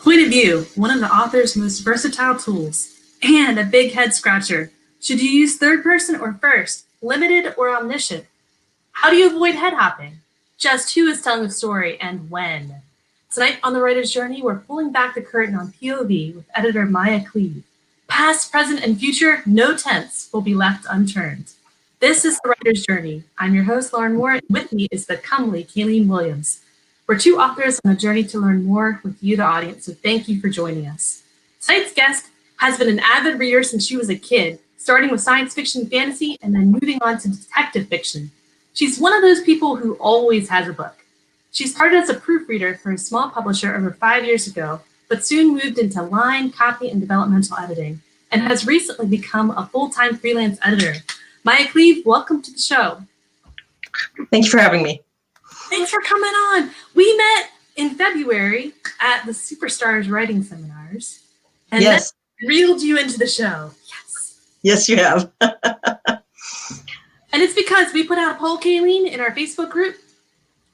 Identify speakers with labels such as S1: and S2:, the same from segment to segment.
S1: Point of view, one of the author's most versatile tools, and a big head scratcher. Should you use third person or first, limited or omniscient? How do you avoid head hopping? Just who is telling the story and when? Tonight on The Writer's Journey, we're pulling back the curtain on POV with editor Mia Kleve. Past, present, and future, no tense will be left unturned. This is The Writer's Journey. I'm your host, Lauren Moore, and with me is the Connolly, Kayleen Williams. We're two authors on a journey to learn more with you, the audience, so thank you for joining us. Tonight's guest has been an avid reader since she was a kid, starting with science fiction and fantasy and then moving on to detective fiction. She's one of those people who always has a book. She started as a proofreader for a small publisher over 5 years ago, but soon moved into line, copy, and developmental editing, and has recently become a full-time freelance editor. Mia Kleve, welcome to the show.
S2: Thank you for having me.
S1: Thanks for coming on. We met in February at the Superstars writing seminars, and
S2: yes,
S1: then reeled you into the show. Yes.
S2: Yes, you have.
S1: And it's because we put out a poll, Kayleen, in our Facebook group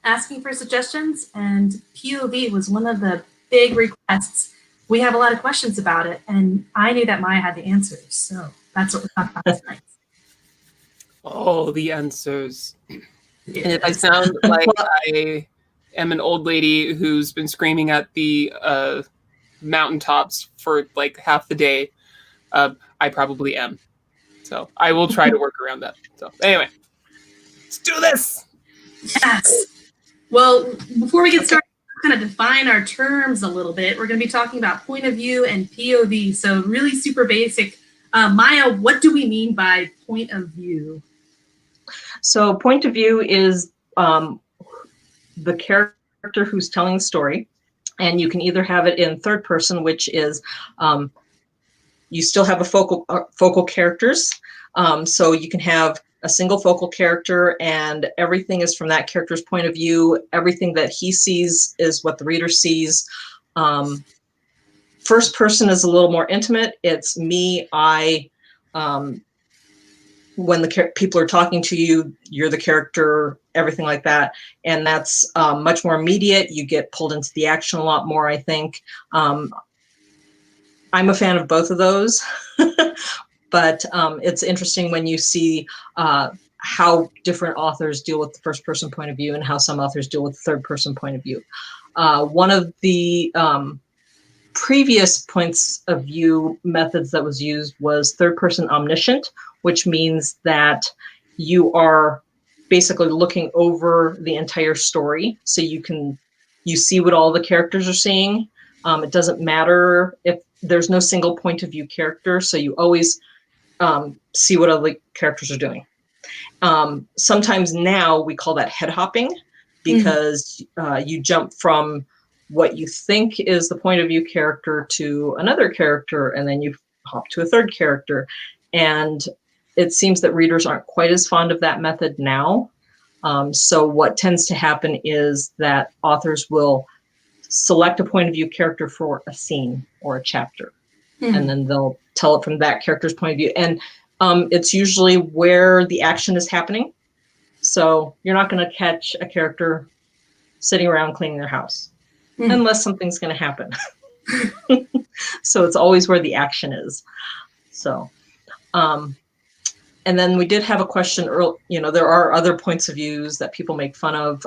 S1: asking for suggestions, and POV was one of the big requests. We have a lot of questions about it, and I knew that Mia had the answers, so that's what we're talking about tonight.
S3: Oh, the answers. And if I sound like I am an old lady who's been screaming at the mountaintops for like half the day, I probably am. So I will try to work around that. So anyway, let's do this.
S1: Yes. Well, before we get started, kind of define our terms a little bit. We're going to be talking about point of view and POV. So really super basic. Mia, what do we mean by point of view?
S2: So point of view is the character who's telling the story, and you can either have it in third person, which is you still have a focal characters. So you can have a single focal character and everything is from that character's point of view. Everything that he sees is what the reader sees. First person is a little more intimate. It's me, I, when the people are talking to you, you're the character, everything like that. And that's much more immediate. You get pulled into the action a lot more, I think. I'm a fan of both of those, but it's interesting when you see how different authors deal with the first person point of view and how some authors deal with the third person point of view. One of the previous points of view methods that was used was third person omniscient, which means that you are basically looking over the entire story. So you see what all the characters are seeing. It doesn't matter if there's no single point of view character. So you always see what other characters are doing. Sometimes now we call that head hopping because you jump from what you think is the point of view character to another character, and then you hop to a third character. And it seems that readers aren't quite as fond of that method now. So what tends to happen is that authors will select a point of view character for a scene or a chapter, and then they'll tell it from that character's point of view. And it's usually where the action is happening. So you're not going to catch a character sitting around cleaning their house unless something's going to happen. So it's always where the action is. So, and then we did have a question earlier, there are other points of views that people make fun of,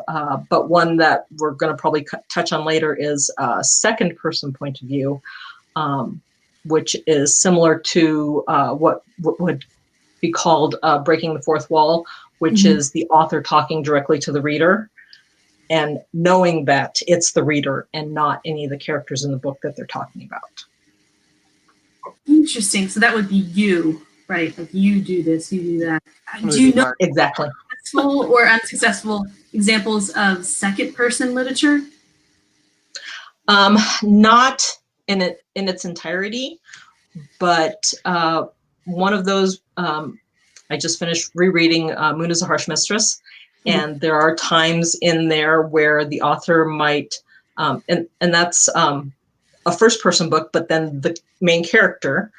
S2: but one that we're going to probably touch on later is second person point of view, which is similar to what would be called breaking the fourth wall, which is the author talking directly to the reader and knowing that it's the reader and not any of the characters in the book that they're talking about.
S1: Interesting. So that would be you, right? Like you do this, you do that. Do you know
S2: exactly
S1: successful or unsuccessful examples of second person literature?
S2: Not in its entirety, but one of those, I just finished rereading Moon is a Harsh Mistress, and there are times in there where the author might, and that's a first person book, but then the main character,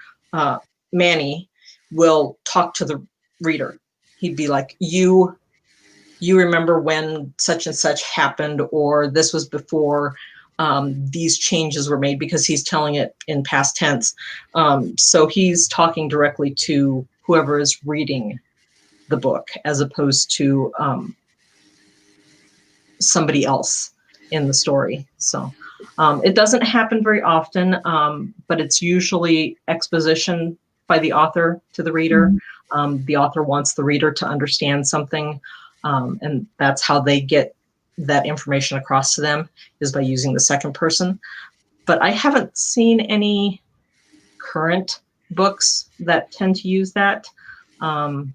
S2: Manny, will talk to the reader. He'd be like, you remember when such and such happened, or this was before, these changes were made, because he's telling it in past tense. So he's talking directly to whoever is reading the book, as opposed to somebody else in the story. So it doesn't happen very often, but it's usually exposition by the author to the reader. The author wants the reader to understand something, and that's how they get that information across to them, is by using the second person. But I haven't seen any current books that tend to use that. And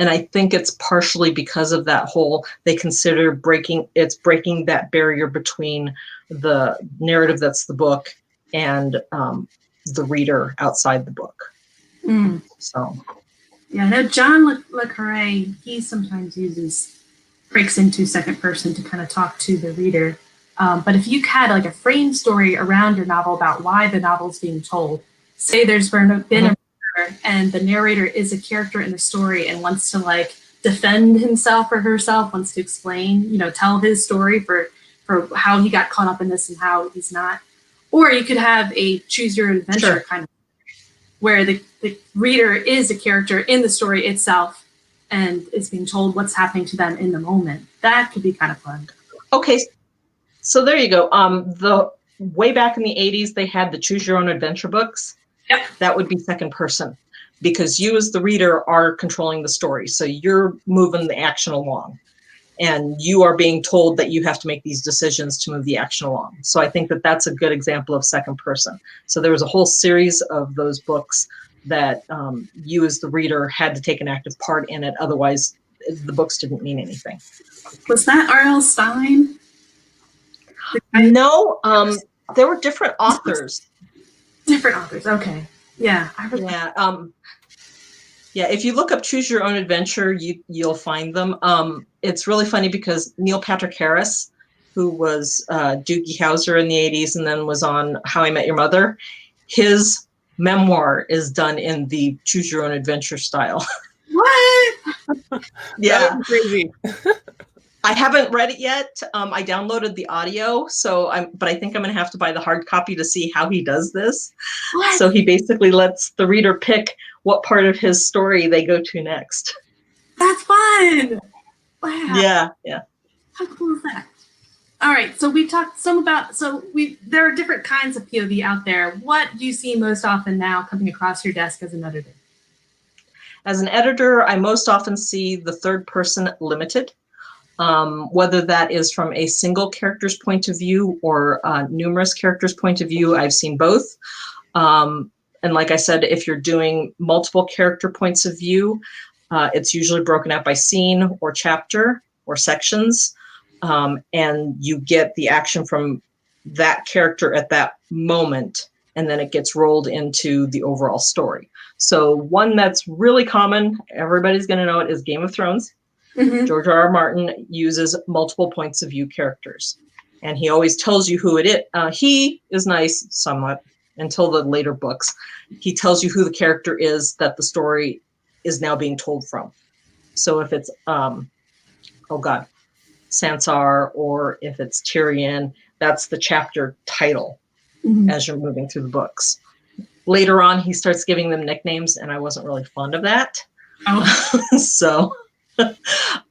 S2: I think it's partially because of that whole, they consider breaking that barrier between the narrative that's the book and the reader outside the book. So.
S1: Yeah, I know John Le Carre, he sometimes breaks into second person to kind of talk to the reader. But if you had like a frame story around your novel about why the novel's being told, say there's been a murder and the narrator is a character in the story and wants to like defend himself or herself, wants to explain, tell his story for how he got caught up in this and how he's not. Or you could have a choose your adventure kind of, where the reader is a character in the story itself and is being told what's happening to them in the moment. That could be kind of fun.
S2: Okay, so there you go. The way back in the 80s, they had the choose your own adventure books.
S1: Yep.
S2: That would be second person, because you as the reader are controlling the story. So you're moving the action along, and you are being told that you have to make these decisions to move the action along. So I think that that's a good example of second person. So there was a whole series of those books that you as the reader had to take an active part in it. Otherwise, the books didn't mean anything.
S1: Was that R.L. Stine?
S2: No, there were different authors.
S1: Different authors, okay. Yeah.
S2: Yeah, if you look up Choose Your Own Adventure, you'll find them. It's really funny because Neil Patrick Harris, who was Doogie Howser in the 80s and then was on How I Met Your Mother, his memoir is done in the Choose Your Own Adventure style.
S1: What?
S2: Yeah.
S3: That is crazy.
S2: I haven't read it yet. I downloaded the audio, but I think I'm going to have to buy the hard copy to see how he does this.
S1: What?
S2: So he basically lets the reader pick what part of his story they go to next.
S1: That's fun. Wow.
S2: Yeah.
S1: How cool is that? All right, so we talked some about, there are different kinds of POV out there. What do you see most often now coming across your desk as an editor?
S2: As an editor, I most often see the third person limited. Whether that is from a single character's point of view or numerous characters' point of view, I've seen both. And like I said, if you're doing multiple character points of view, it's usually broken out by scene or chapter or sections. And you get the action from that character at that moment, and then it gets rolled into the overall story. So one that's really common, everybody's going to know it, is Game of Thrones. Mm-hmm. George R.R. Martin uses multiple points of view characters, and he always tells you who it is. He is nice somewhat until the later books. He tells you who the character is that the story is now being told from. So if it's, Sansar, or if it's Tyrion, that's the chapter title as you're moving through the books. Later on, he starts giving them nicknames, and I wasn't really fond of that. Oh. So...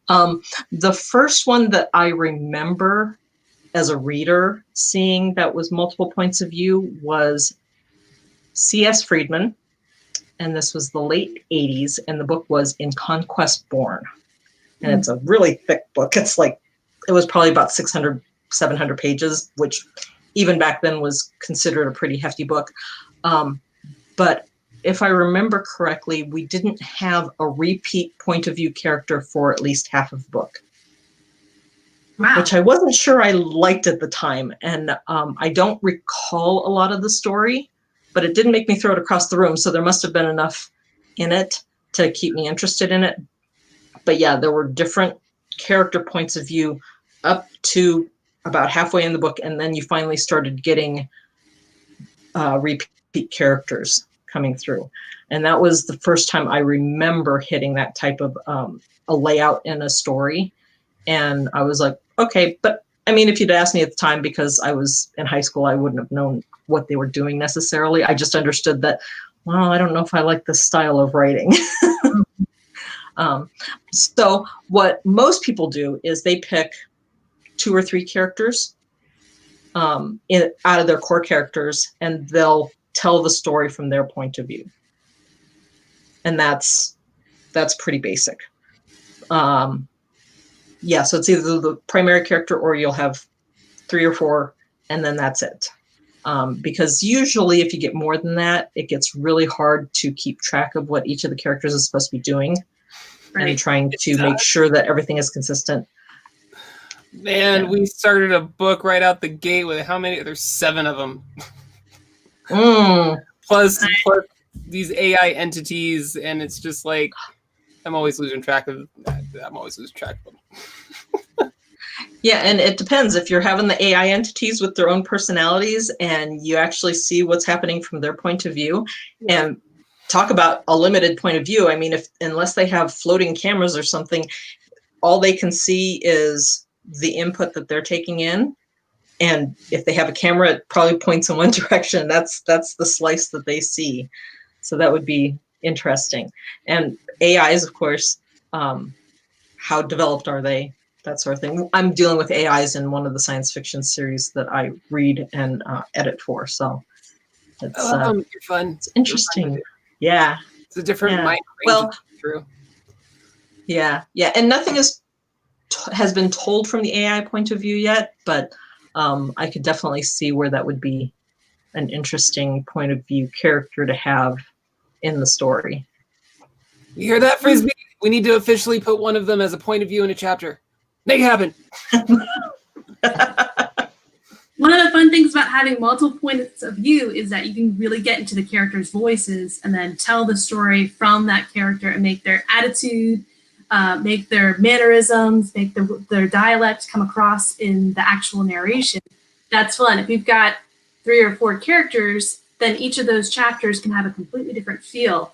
S2: the first one that I remember as a reader seeing that was multiple points of view was C.S. Friedman, and this was the late 80s, and the book was In Conquest Born. And it's a really thick book. It was probably about 600, 700 pages, which even back then was considered a pretty hefty book. But if I remember correctly, we didn't have a repeat point of view character for at least half of the book. Wow. Which I wasn't sure I liked at the time. And I don't recall a lot of the story, but it didn't make me throw it across the room. So there must have been enough in it to keep me interested in it. But yeah, there were different character points of view up to about halfway in the book. And then you finally started getting repeat characters coming through. And that was the first time I remember hitting that type of a layout in a story. And I was like, okay, but I mean, if you'd asked me at the time, because I was in high school, I wouldn't have known what they were doing necessarily. I just understood that, well, I don't know if I like this style of writing. So what most people do is they pick 2 or 3 characters out of their core characters, and they'll tell the story from their point of view. And that's pretty basic. Yeah, so it's either the primary character or you'll have 3 or 4, and then that's it. Because usually if you get more than that, it gets really hard to keep track of what each of the characters is supposed to be doing. Right. And trying to make sure that everything is consistent.
S3: Man, yeah. We started a book right out the gate with how many? There's 7 of them. Plus these AI entities, and it's just like I'm always losing track of them.
S2: Yeah, and it depends. If you're having the AI entities with their own personalities and you actually see what's happening from their point of view, and talk about a limited point of view. I mean, unless they have floating cameras or something, all they can see is the input that they're taking in. And if they have a camera, it probably points in one direction. That's the slice that they see. So that would be interesting. And AIs, of course, how developed are they? That sort of thing. I'm dealing with AIs in one of the science fiction series that I read and edit for. So it's
S3: fun.
S2: It's interesting. Yeah.
S3: It's a different mind range. True.
S2: Yeah. And nothing has been told from the AI point of view yet, but I could definitely see where that would be an interesting point of view character to have in the story.
S3: You hear that, Frisbee? We need to officially put one of them as a point of view in a chapter. Make it happen.
S1: One of the fun things about having multiple points of view is that you can really get into the characters' voices and then tell the story from that character and make their attitude, make their mannerisms, make their dialect come across in the actual narration. That's fun. If you've got 3 or 4 characters, then each of those chapters can have a completely different feel.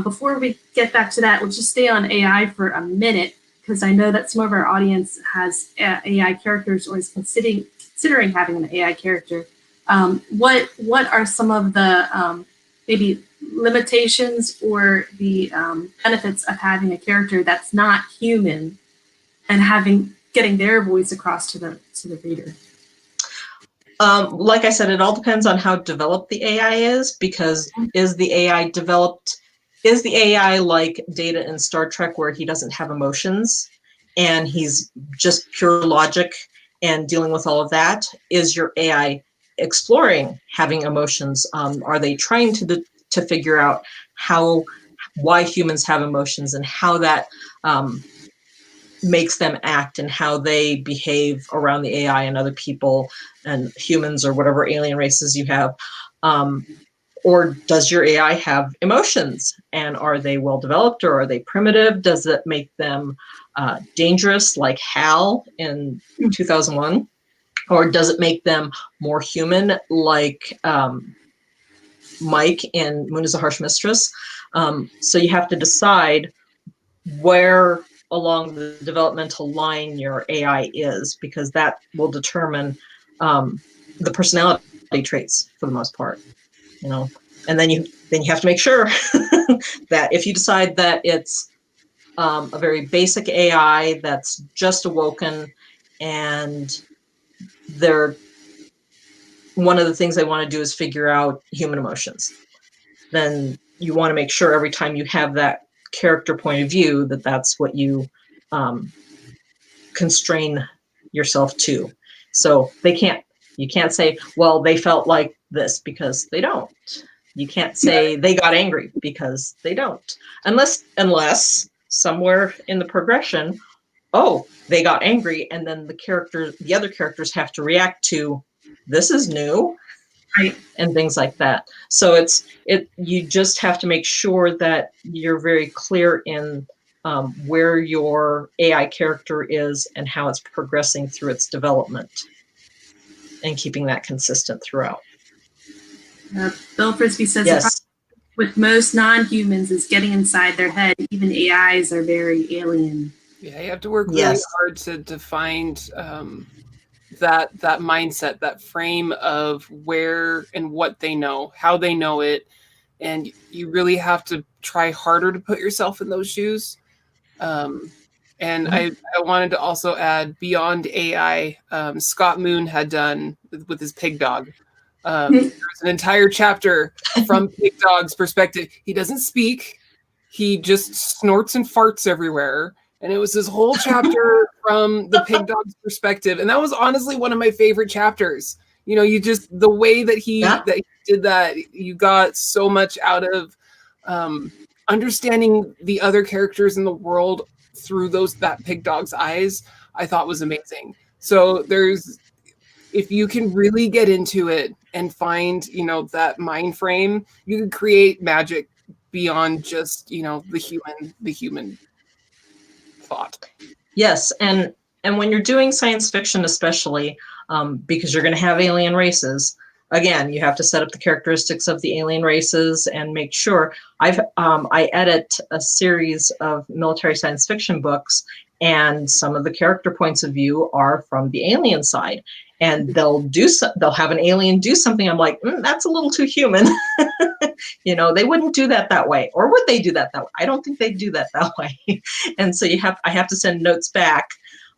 S1: Before we get back to that, let's just stay on AI for a minute, because I know that some of our audience has AI characters or is considering having an AI character. What are some of the maybe limitations or the benefits of having a character that's not human and getting their voice across to the reader?
S2: Like I said, it all depends on how developed the AI is, because is the AI like Data in Star Trek, where he doesn't have emotions and he's just pure logic and dealing with all of that? Is your AI exploring having emotions? Are they trying to figure out why humans have emotions and how that makes them act and how they behave around the AI and other people and humans or whatever alien races you have? Or does your AI have emotions, and are they well developed, or are they primitive? Does it make them dangerous like Hal in 2001? Or does it make them more human like Mike in Moon is a Harsh Mistress? So you have to decide where along the developmental line your AI is, because that will determine the personality traits for the most part. And then you have to make sure that if you decide that it's a very basic AI that's just awoken, and one of the things they want to do is figure out human emotions, then you want to make sure every time you have that character point of view that that's what you constrain yourself to. So you can't say, well, they felt like this, because they don't. You can't say they got angry, because they don't. Unless somewhere in the progression, they got angry, and then the other characters have to react to, this is new, right? And things like that. So you just have to make sure that you're very clear in where your AI character is and how it's progressing through its development, and keeping that consistent throughout.
S1: Bill Frisbee says,
S2: yes,
S1: with most non-humans is getting inside their head. Even AIs are very alien.
S3: Yeah, you have to work really hard to find that mindset, that frame of where and what they know, how they know it, and you really have to try harder to put yourself in those shoes. And I wanted to also add, beyond AI, Scott Moon had done with his pig dog. There's an entire chapter from Pig Dog's perspective. He doesn't speak. He just snorts and farts everywhere. And it was this whole chapter from the Pig Dog's perspective. And that was honestly one of my favorite chapters. You know, you just, the way that he did that, you got so much out of understanding the other characters in the world through that Pig Dog's eyes, I thought was amazing. So if you can really get into it and find, you know, that mind frame, you can create magic beyond just, you know, the human thought.
S2: Yes, and when you're doing science fiction, especially because you're going to have alien races, again, you have to set up the characteristics of the alien races and make sure. I edit a series of military science fiction books, and some of the character points of view are from the alien side. And they'll have an alien do something. I'm like, that's a little too human. You know, they wouldn't do that way. Or would they do that way? I don't think they'd do that way. And so I have to send notes back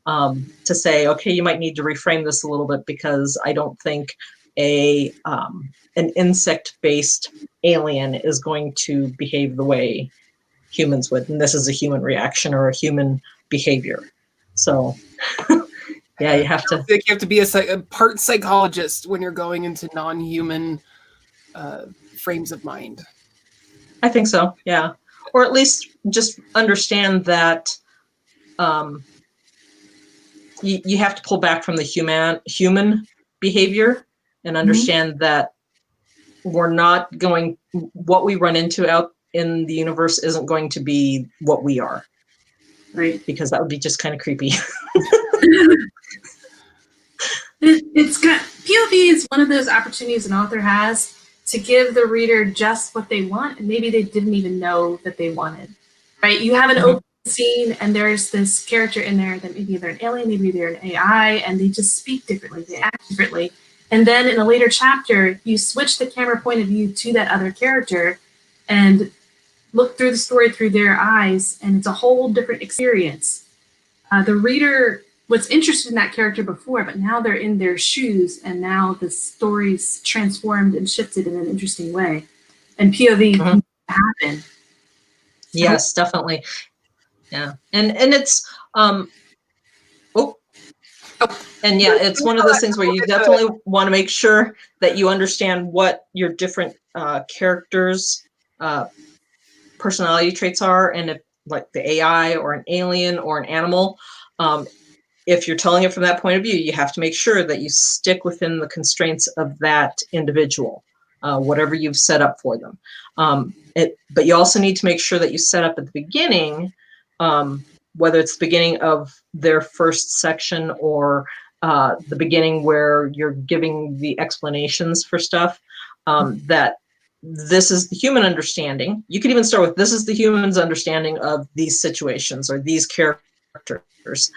S2: to say, okay, you might need to reframe this a little bit, because I don't think an insect-based alien is going to behave the way humans would. And this is a human reaction or a human behavior. So yeah, you have to.
S3: I think you have to be a part psychologist when you're going into non-human frames of mind.
S2: I think so, yeah. Or at least just understand that you have to pull back from the human behavior and understand that what we run into out in the universe isn't going to be what we are.
S1: Right.
S2: Because that would be just kind of creepy.
S1: It's got POV is one of those opportunities an author has to give the reader just what they want, and maybe they didn't even know that they wanted. Right? You have an open scene, and there's this character in there that maybe they're an alien, maybe they're an AI, and they just speak differently, they act differently. And then in a later chapter, you switch the camera point of view to that other character and look through the story through their eyes, and it's a whole different experience. The reader was interested in that character before, but now they're in their shoes, and now the story's transformed and shifted in an interesting way. And POV can happen.
S2: Yes, definitely. Yeah, and it's it's one of those things where you definitely want to make sure that you understand what your different characters' personality traits are, and if like the AI or an alien or an animal. If you're telling it from that point of view, you have to make sure that you stick within the constraints of that individual, whatever you've set up for them. But you also need to make sure that you set up at the beginning, whether it's the beginning of their first section or the beginning where you're giving the explanations for stuff, that this is the human understanding. You could even start with, this is the human's understanding of these situations or these characters.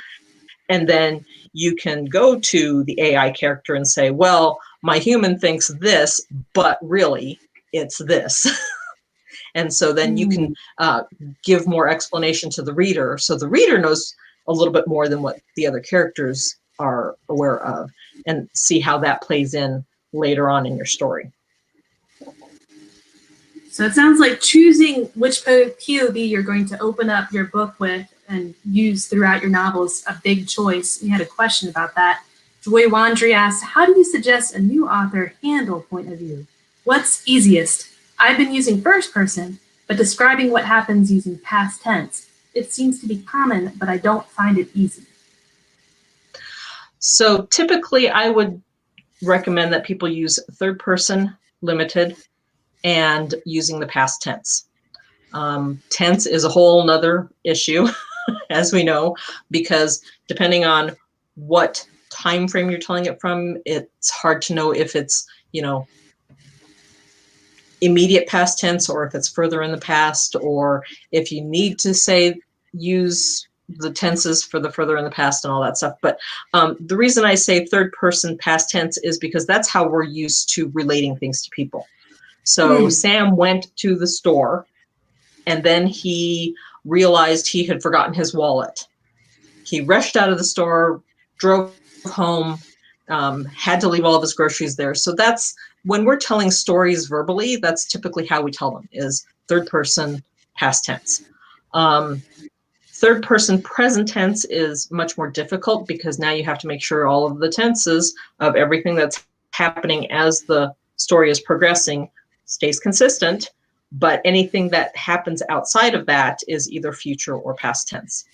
S2: And then you can go to the AI character and say, well, my human thinks this, but really it's this. And so then you can give more explanation to the reader. So the reader knows a little bit more than what the other characters are aware of, and see how that plays in later on in your story.
S1: So it sounds like choosing which POV you're going to open up your book with and use throughout your novels a big choice. We had a question about that. Joy Wandry asked, how do you suggest a new author handle point of view? What's easiest? I've been using first person, but describing what happens using past tense. It seems to be common, but I don't find it easy. So typically I would recommend that people use third person limited and using the past tense. Tense is a whole nother issue, as we know, because depending on what time frame you're telling it from, it's hard to know if it's, immediate past tense or if it's further in the past, or if you need to use
S2: the tenses for the further in the past and all that stuff. But the reason I say third person past tense is because that's how we're used to relating things to people. So Sam went to the store and then he realized he had forgotten his wallet. He rushed out of the store, drove home, had to leave all of his groceries there. So that's when we're telling stories verbally, that's typically how we tell them, is third person past tense. Third person present tense is much more difficult because now you have to make sure all of the tenses of everything that's happening as the story is progressing stays consistent, but anything that happens outside of that is either future or past tense.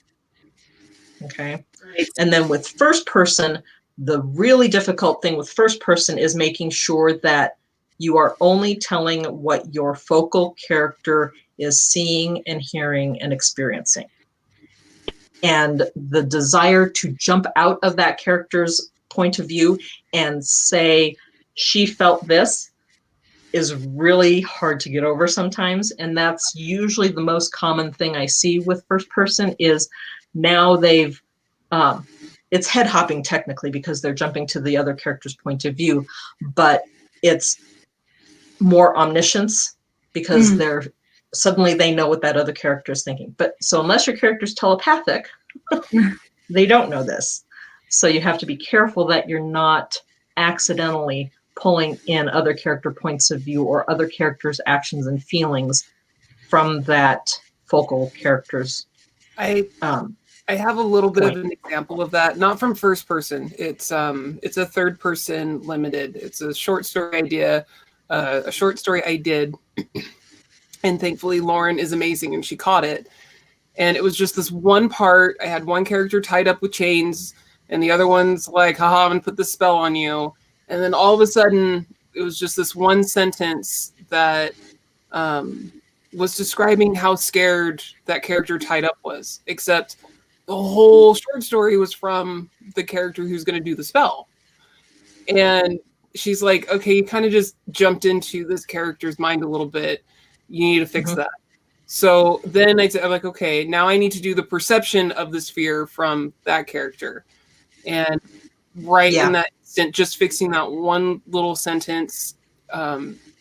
S2: Okay.
S3: Right.
S2: And then with first person, the really difficult thing with first person is making sure that you are only telling what your focal character is seeing and hearing and experiencing. And the desire to jump out of that character's point of view and say, she felt this, is really hard to get over sometimes. And that's usually the most common thing I see with first person is now they've, it's head hopping technically because they're jumping to the other character's point of view, but it's more omniscience because they're suddenly they know what that other character is thinking. But so unless your character's telepathic, they don't know this. So you have to be careful that you're not accidentally pulling in other character points of view or other characters' actions and feelings from that focal character's.
S3: I have a little bit of an example of that, not from first person. It's a third person limited. It's a short story idea, a short story I did, and thankfully Lauren is amazing and she caught it. And it was just this one part. I had one character tied up with chains, and the other one's like, "Haha, I'm gonna put the spell on you." And then all of a sudden, it was just this one sentence that was describing how scared that character tied up was, except the whole short story was from the character who's going to do the spell. And she's like, okay, you kind of just jumped into this character's mind a little bit. You need to fix that. So then I'm like, okay, now I need to do the perception of this fear from that character. And in that instant, just fixing that one little sentence,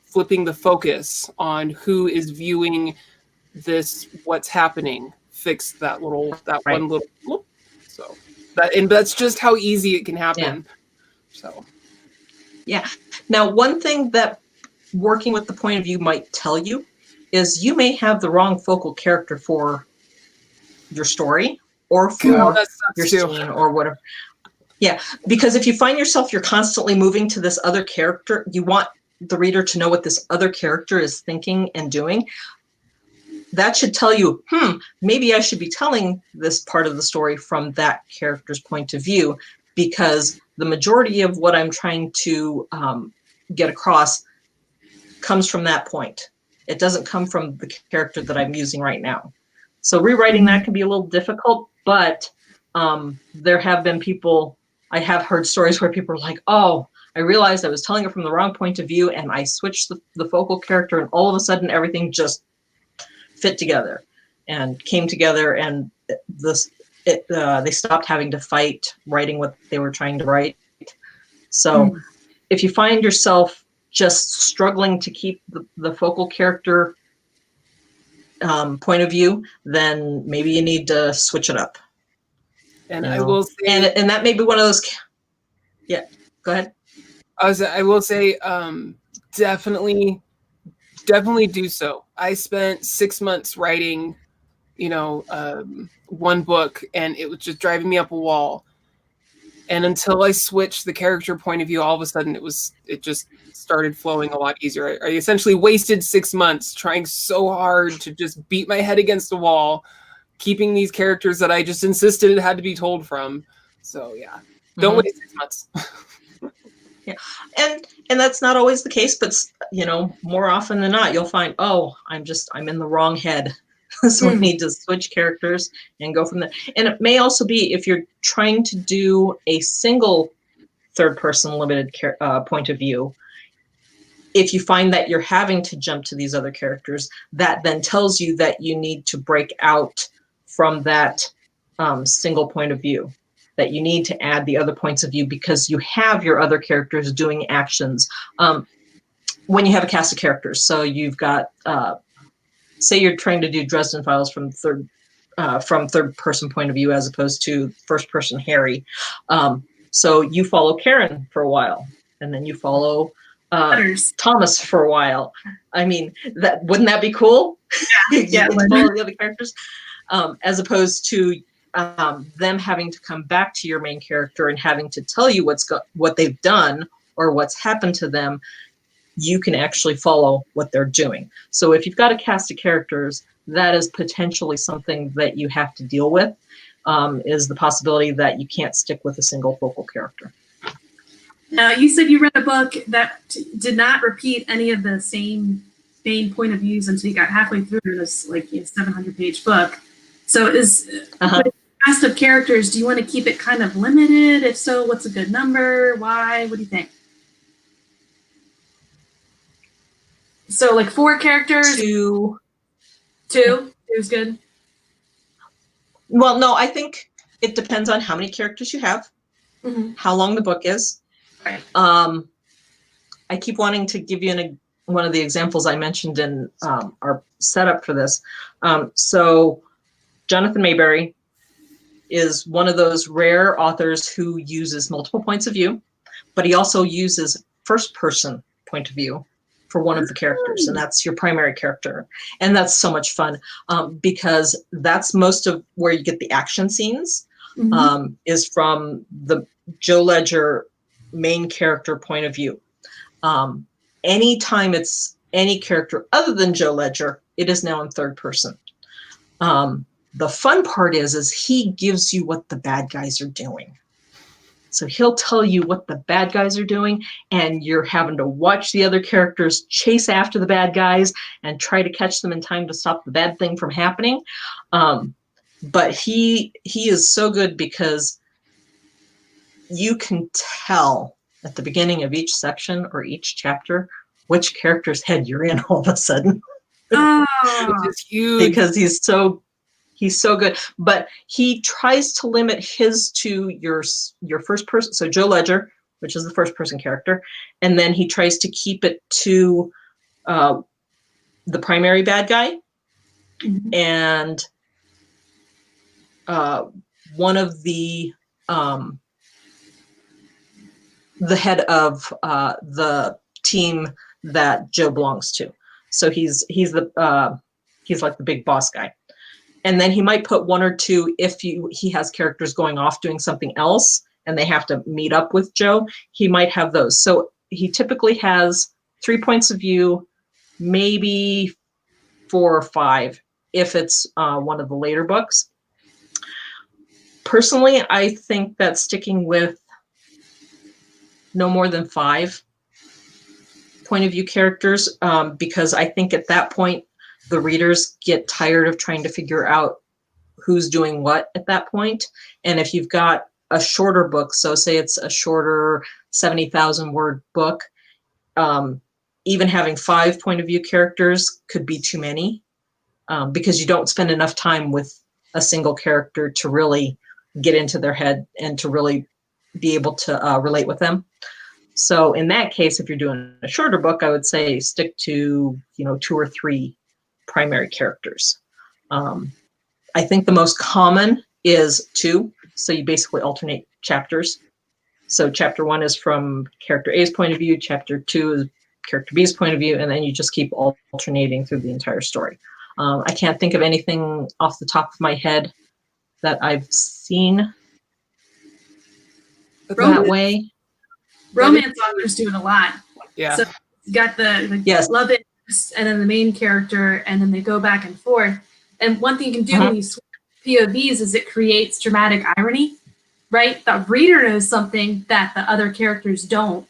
S3: flipping the focus on who is viewing this, what's happening, fix that one little whoop. So that's just how easy it can happen. So
S2: now one thing that working with the point of view might tell you is you may have the wrong focal character for your story or for your scene or whatever. Yeah, because if you find yourself, you're constantly moving to this other character, you want the reader to know what this other character is thinking and doing. That should tell you, maybe I should be telling this part of the story from that character's point of view, because the majority of what I'm trying to get across comes from that point. It doesn't come from the character that I'm using right now. So rewriting that can be a little difficult, but there have been people, I have heard stories where people are like, oh, I realized I was telling it from the wrong point of view and I switched the focal character and all of a sudden everything just fit together and came together, and they stopped having to fight writing what they were trying to write. So if you find yourself just struggling to keep the focal character point of view, then maybe you need to switch it up.
S3: And I will say,
S2: and that may be one of those. Yeah, go ahead.
S3: I will say, definitely do so. I spent 6 months writing, one book, and it was just driving me up a wall. And until I switched the character point of view, all of a sudden it just started flowing a lot easier. I essentially wasted 6 months trying so hard to just beat my head against the wall, keeping these characters that I just insisted it had to be told from. So yeah, don't waste 6 months.
S2: Yeah, and that's not always the case, but more often than not, you'll find, oh, I'm in the wrong head. So we need to switch characters and go from there. And it may also be if you're trying to do a single third person limited point of view, if you find that you're having to jump to these other characters, that then tells you that you need to break out from that single point of view, that you need to add the other points of view because you have your other characters doing actions. When you have a cast of characters, so you've got, say you're trying to do Dresden Files from third person point of view as opposed to first person Harry. So you follow Karen for a while, and then you follow Thomas for a while. I mean, wouldn't that be cool?
S1: Yeah,
S2: to follow the other characters, as opposed to them having to come back to your main character and having to tell you what they've done or what's happened to them. You can actually follow what they're doing. So if you've got a cast of characters, that is potentially something that you have to deal with, is the possibility that you can't stick with a single focal character.
S1: Now, you said you read a book that did not repeat any of the same main point of views until you got halfway through this 700-page book. So is with the cast of characters, do you want to keep it kind of limited? If so, what's a good number? Why? What do you think? So 4 characters? Two is good?
S2: Well, no, I think it depends on how many characters you have, how long the book is.
S1: Right.
S2: I keep wanting to give you one of the examples I mentioned in our setup for this. So Jonathan Mayberry is one of those rare authors who uses multiple points of view, but he also uses first person point of view for one of the characters, and that's your primary character. And that's so much fun because that's most of where you get the action scenes, is from the Joe Ledger main character point of view. Anytime it's any character other than Joe Ledger, it is now in third person. The fun part is he gives you what the bad guys are doing. So he'll tell you what the bad guys are doing, and you're having to watch the other characters chase after the bad guys and try to catch them in time to stop the bad thing from happening. But he is so good because you can tell at the beginning of each section or each chapter which character's head you're in all of a sudden.
S3: Which is huge.
S2: Because he's so good, but he tries to limit his to your first person. So Joe Ledger, which is the first person character, and then he tries to keep it to the primary bad guy, and one of the head of the team that Joe belongs to. So he's like the big boss guy. And then he might put 1 or 2 if he has characters going off doing something else and they have to meet up with Joe. He might have those. So he typically has 3 points of view, maybe 4 or 5 if it's one of the later books. Personally, I think that sticking with no more than 5 point of view characters, because I think at that point, the readers get tired of trying to figure out who's doing what at that point. And if you've got a shorter book, so say it's a shorter 70,000 word book, even having 5 point of view characters could be too many, because you don't spend enough time with a single character to really get into their head and to really be able to relate with them. So in that case, if you're doing a shorter book, I would say stick to 2 or 3 primary characters. I think the most common is 2. So you basically alternate chapters. So chapter 1 is from character A's point of view, chapter 2 is character B's point of view, and then you just keep alternating through the entire story. I can't think of anything off the top of my head that I've seen that way.
S1: Romance authors do it a lot.
S3: Yeah.
S1: So you got the
S2: Yes.
S1: love interest and then the main character, and then they go back and forth. And one thing you can do when you switch POVs is it creates dramatic irony, right? The reader knows something that the other characters don't.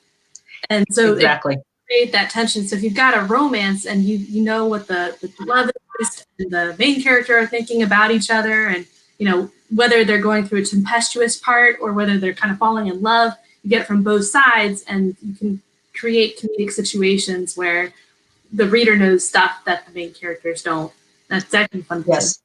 S1: And so
S2: Exactly.
S1: it create that tension. So if you've got a romance and you know what the love interest and the main character are thinking about each other, and whether they're going through a tempestuous part or whether they're kind of falling in love, you get it from both sides, and you can create comedic situations where the reader knows stuff that the main characters don't. That can be fun.
S2: Yes.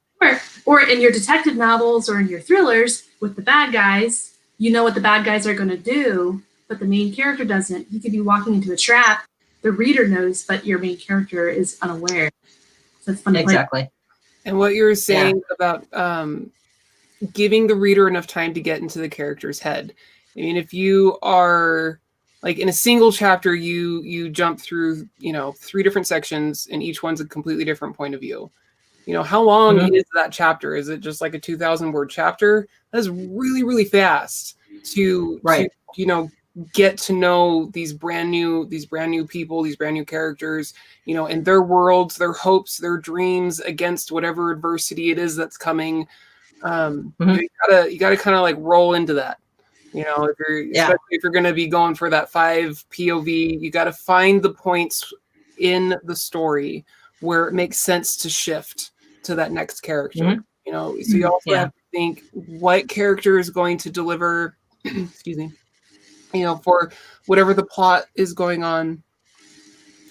S1: Or in your detective novels or in your thrillers with the bad guys, you know what the bad guys are going to do, but the main character doesn't. He could be walking into a trap. The reader knows, but your main character is unaware. So it's fun to play.
S2: Exactly.
S3: And what you're saying about giving the reader enough time to get into the character's head. I mean, if you are like in a single chapter, you jump through, 3 different sections and each one's a completely different point of view. How long is that chapter? Is it just like a 2,000 word chapter? That is really, really fast to get to know these brand new people, these brand new characters, and their worlds, their hopes, their dreams against whatever adversity it is that's coming. You gotta kind of like roll into that. Especially if you're going to be going for that 5 POV, you got to find the points in the story where it makes sense to shift to that next character. So you also have to think what character is going to deliver, excuse me, for whatever the plot is going on,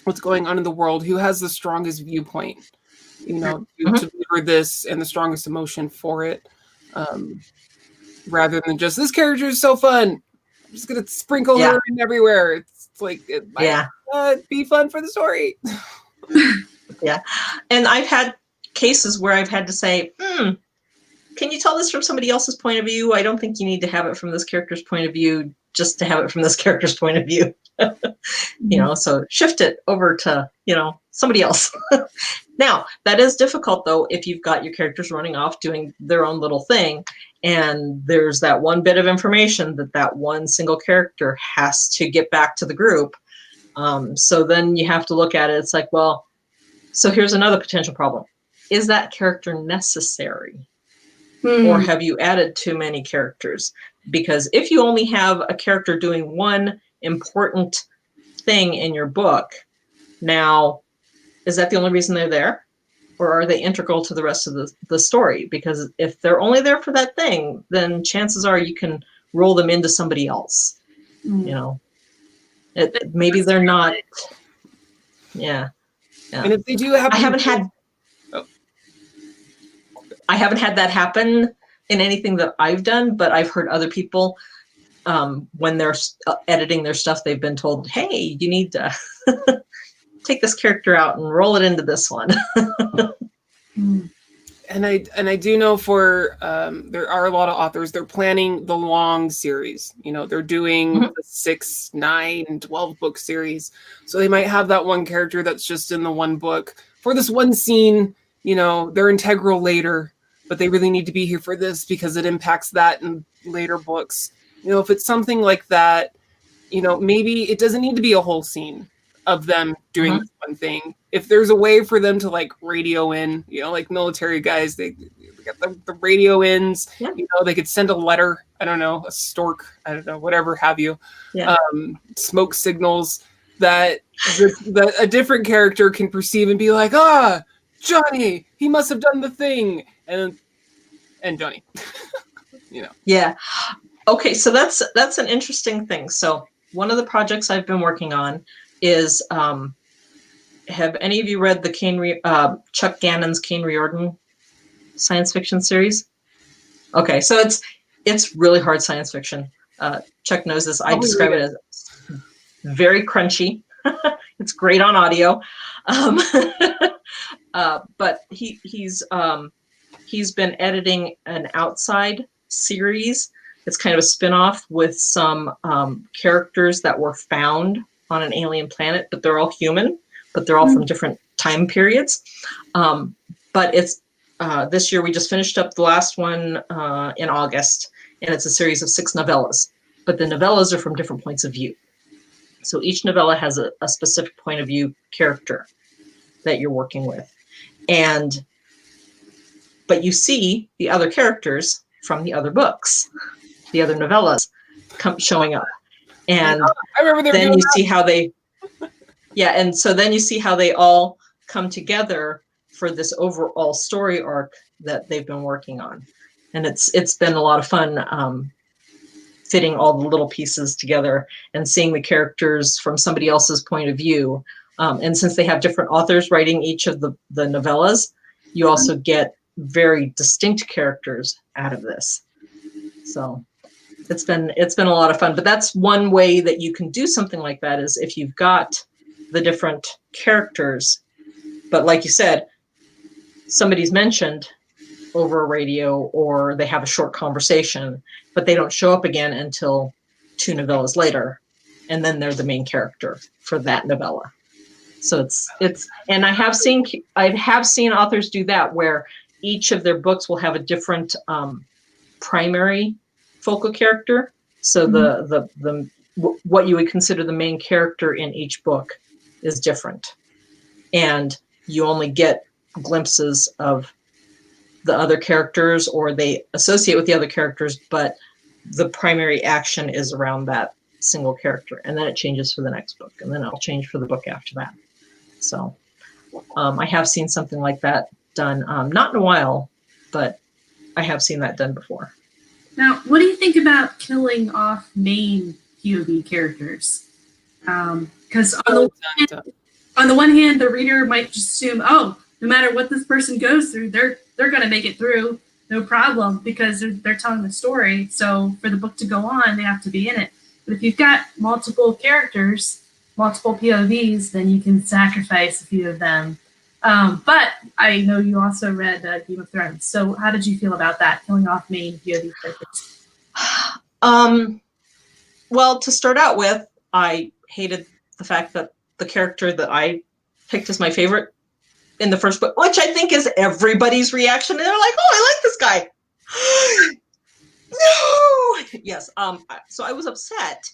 S3: what's going on in the world, who has the strongest viewpoint, to deliver this and the strongest emotion for it. Rather than just, this character is so fun, I'm just gonna sprinkle her in everywhere. It's like it might be fun for the story.
S2: And I've had cases where I've had to say, can you tell this from somebody else's point of view? I don't think you need to have it from this character's point of view just to have it from this character's point of view. So shift it over to somebody else. Now, that is difficult though if you've got your characters running off doing their own little thing, and there's that one bit of information that one single character has to get back to the group. So then you have to look at it. It's like, well, so here's another potential problem. Is that character necessary? Or have you added too many characters? Because if you only have a character doing one important thing in your book, now, is that the only reason they're there? Or are they integral to the rest of the story? Because if they're only there for that thing, then chances are you can roll them into somebody else. Maybe they're not. Yeah.
S3: And if they do have,
S2: I haven't had that happen in anything that I've done, but I've heard other people, when they're editing their stuff, they've been told, hey, you need to take this character out and roll it into this one.
S3: And I do know for there are a lot of authors, they're planning the long series. They're doing the 6, 9, and 12 book series. So they might have that one character that's just in the one book for this one scene. They're integral later, but they really need to be here for this because it impacts that in later books. If it's something like that, maybe it doesn't need to be a whole scene of them doing this one thing. If there's a way for them to like radio in, like military guys, they got the radio ins, they could send a letter, I don't know, a stork, I don't know, whatever have you, smoke signals that a different character can perceive and be like, Johnny, he must have done the thing. And Johnny,
S2: Yeah. Okay. So that's an interesting thing. So one of the projects I've been working on is, have any of you read the Chuck Gannon's Kane Riordan science fiction series? Okay. So it's really hard science fiction. Chuck knows this. I describe it as very crunchy. It's great on audio. But he's been editing an Outside series. It's kind of a spin-off with some characters that were found on an alien planet, but they're all human, but they're all from different time periods. But it's this year we just finished up the last one in August, and it's a series of 6 novellas, but the novellas are from different points of view. So each novella has a specific point of view character that you're working with. But you see the other characters from the other books, the other novellas showing up. And
S3: I remember
S2: then you see how they, and so then you see how they all come together for this overall story arc that they've been working on. And it's been a lot of fun fitting all the little pieces together and seeing the characters from somebody else's point of view. And since they have different authors writing each of the novellas, you also get very distinct characters out of this. So it's been a lot of fun. But that's one way that you can do something like that, is if you've got the different characters, but like you said, somebody's mentioned over a radio or they have a short conversation, but they don't show up again until 2 novellas later, and then they're the main character for that novella. So it's and I have seen authors do that, where each of their books will have a different primary focal character. So the what you would consider the main character in each book is different, and you only get glimpses of the other characters, or they associate with the other characters, but the primary action is around that single character, and then it changes for the next book, and then it'll change for the book after that. So I have seen something like that done, not in a while, but I have seen that done before.
S1: Now, what do you think about killing off main POV characters? Because on the one hand, the reader might just assume, oh, no matter what this person goes through, they're going to make it through, no problem, because they're telling the story. So for the book to go on, they have to be in it. But if you've got multiple characters, multiple POVs, then you can sacrifice a few of them. But I know you also read Game of Thrones. So how did you feel about that, killing off main POV characters?
S2: Well, to start out with, I hated the fact that the character that I picked as my favorite in the first book, which I think is everybody's reaction, and they're like, oh, I like this guy. No! Yes, so I was upset,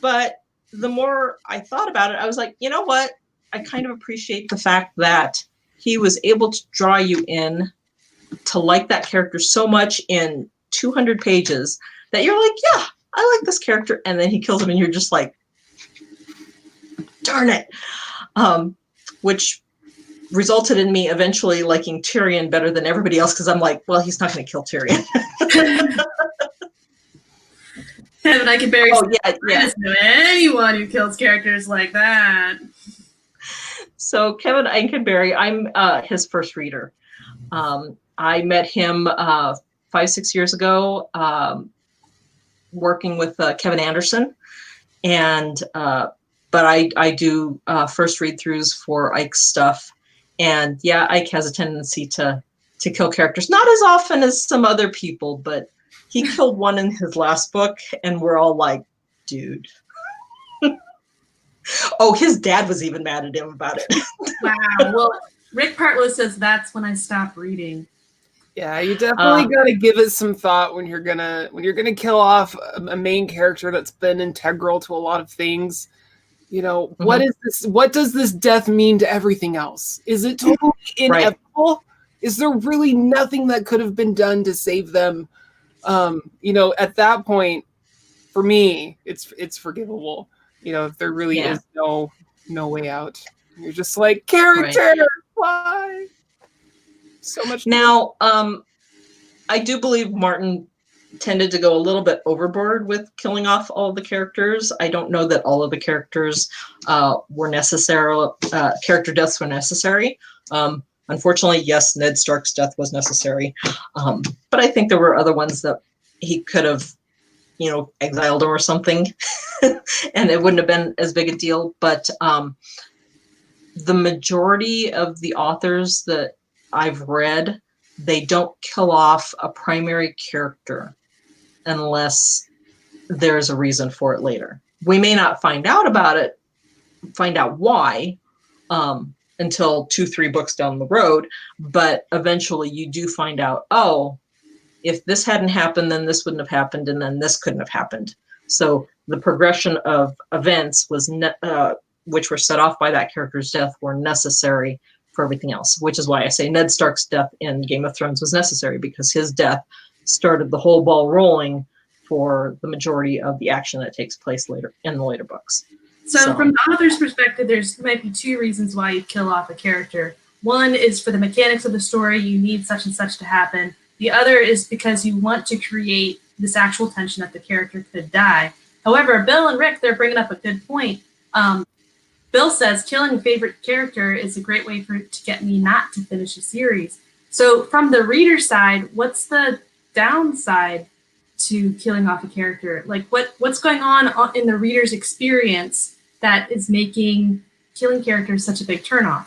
S2: but the more I thought about it, I was like, you know what? I kind of appreciate the fact that he was able to draw you in to like that character so much in 200 pages that you're like, yeah, I like this character, and then he kills him, and you're just like, darn it. Which resulted in me eventually liking Tyrion better than everybody else, because I'm like, well, he's not going to kill Tyrion.
S1: Kevin Ankenberry.
S2: Oh, yeah.
S1: Anyone who kills characters like that.
S2: So Kevin Ankenberry, I'm his first reader. I met him 5-6 years ago, working with Kevin Anderson, and but I do first read-throughs for Ike's stuff, and yeah, Ike has a tendency to kill characters, not as often as some other people, but he killed one in his last book, and we're all like, dude. Oh, his dad was even mad at him about it.
S1: Wow. Well, Rick Partlow says that's when I stopped reading.
S3: Yeah, you definitely gotta give it some thought when you're gonna kill off a main character that's been integral to a lot of things. You know, what is this? What does this death mean to everything else? Is it totally inevitable? Right. Is there really nothing that could have been done to save them? You know, at that point, for me, it's forgivable. You know, if there really is no way out, you're just like, character, why? So much.
S2: Now, I do believe Martin tended to go a little bit overboard with killing off all the characters. I don't know that all of the characters were necessary. Character deaths were necessary. Unfortunately, yes, Ned Stark's death was necessary, but I think there were other ones that he could have, you know, exiled him or something, and it wouldn't have been as big a deal. But the majority of the authors that I've read, they don't kill off a primary character unless there's a reason for it later. We may not find out why, until 2-3 books down the road, but eventually you do find out, oh, if this hadn't happened, then this wouldn't have happened, and then this couldn't have happened. So the progression of events was which were set off by that character's death were necessary for everything else, which is why I say Ned Stark's death in Game of Thrones was necessary, because his death started the whole ball rolling for the majority of the action that takes place later in the later books.
S1: So from the author's perspective, there's might be 2 reasons why you kill off a character. One is for the mechanics of the story, you need such and such to happen. The other is because you want to create this actual tension that the character could die. However, Bill and Rick, they're bringing up a good point. Bill says killing a favorite character is a great way to get me not to finish a series. So from the reader side, what's the downside to killing off a character? Like what's going on in the reader's experience that is making killing characters such a big turnoff?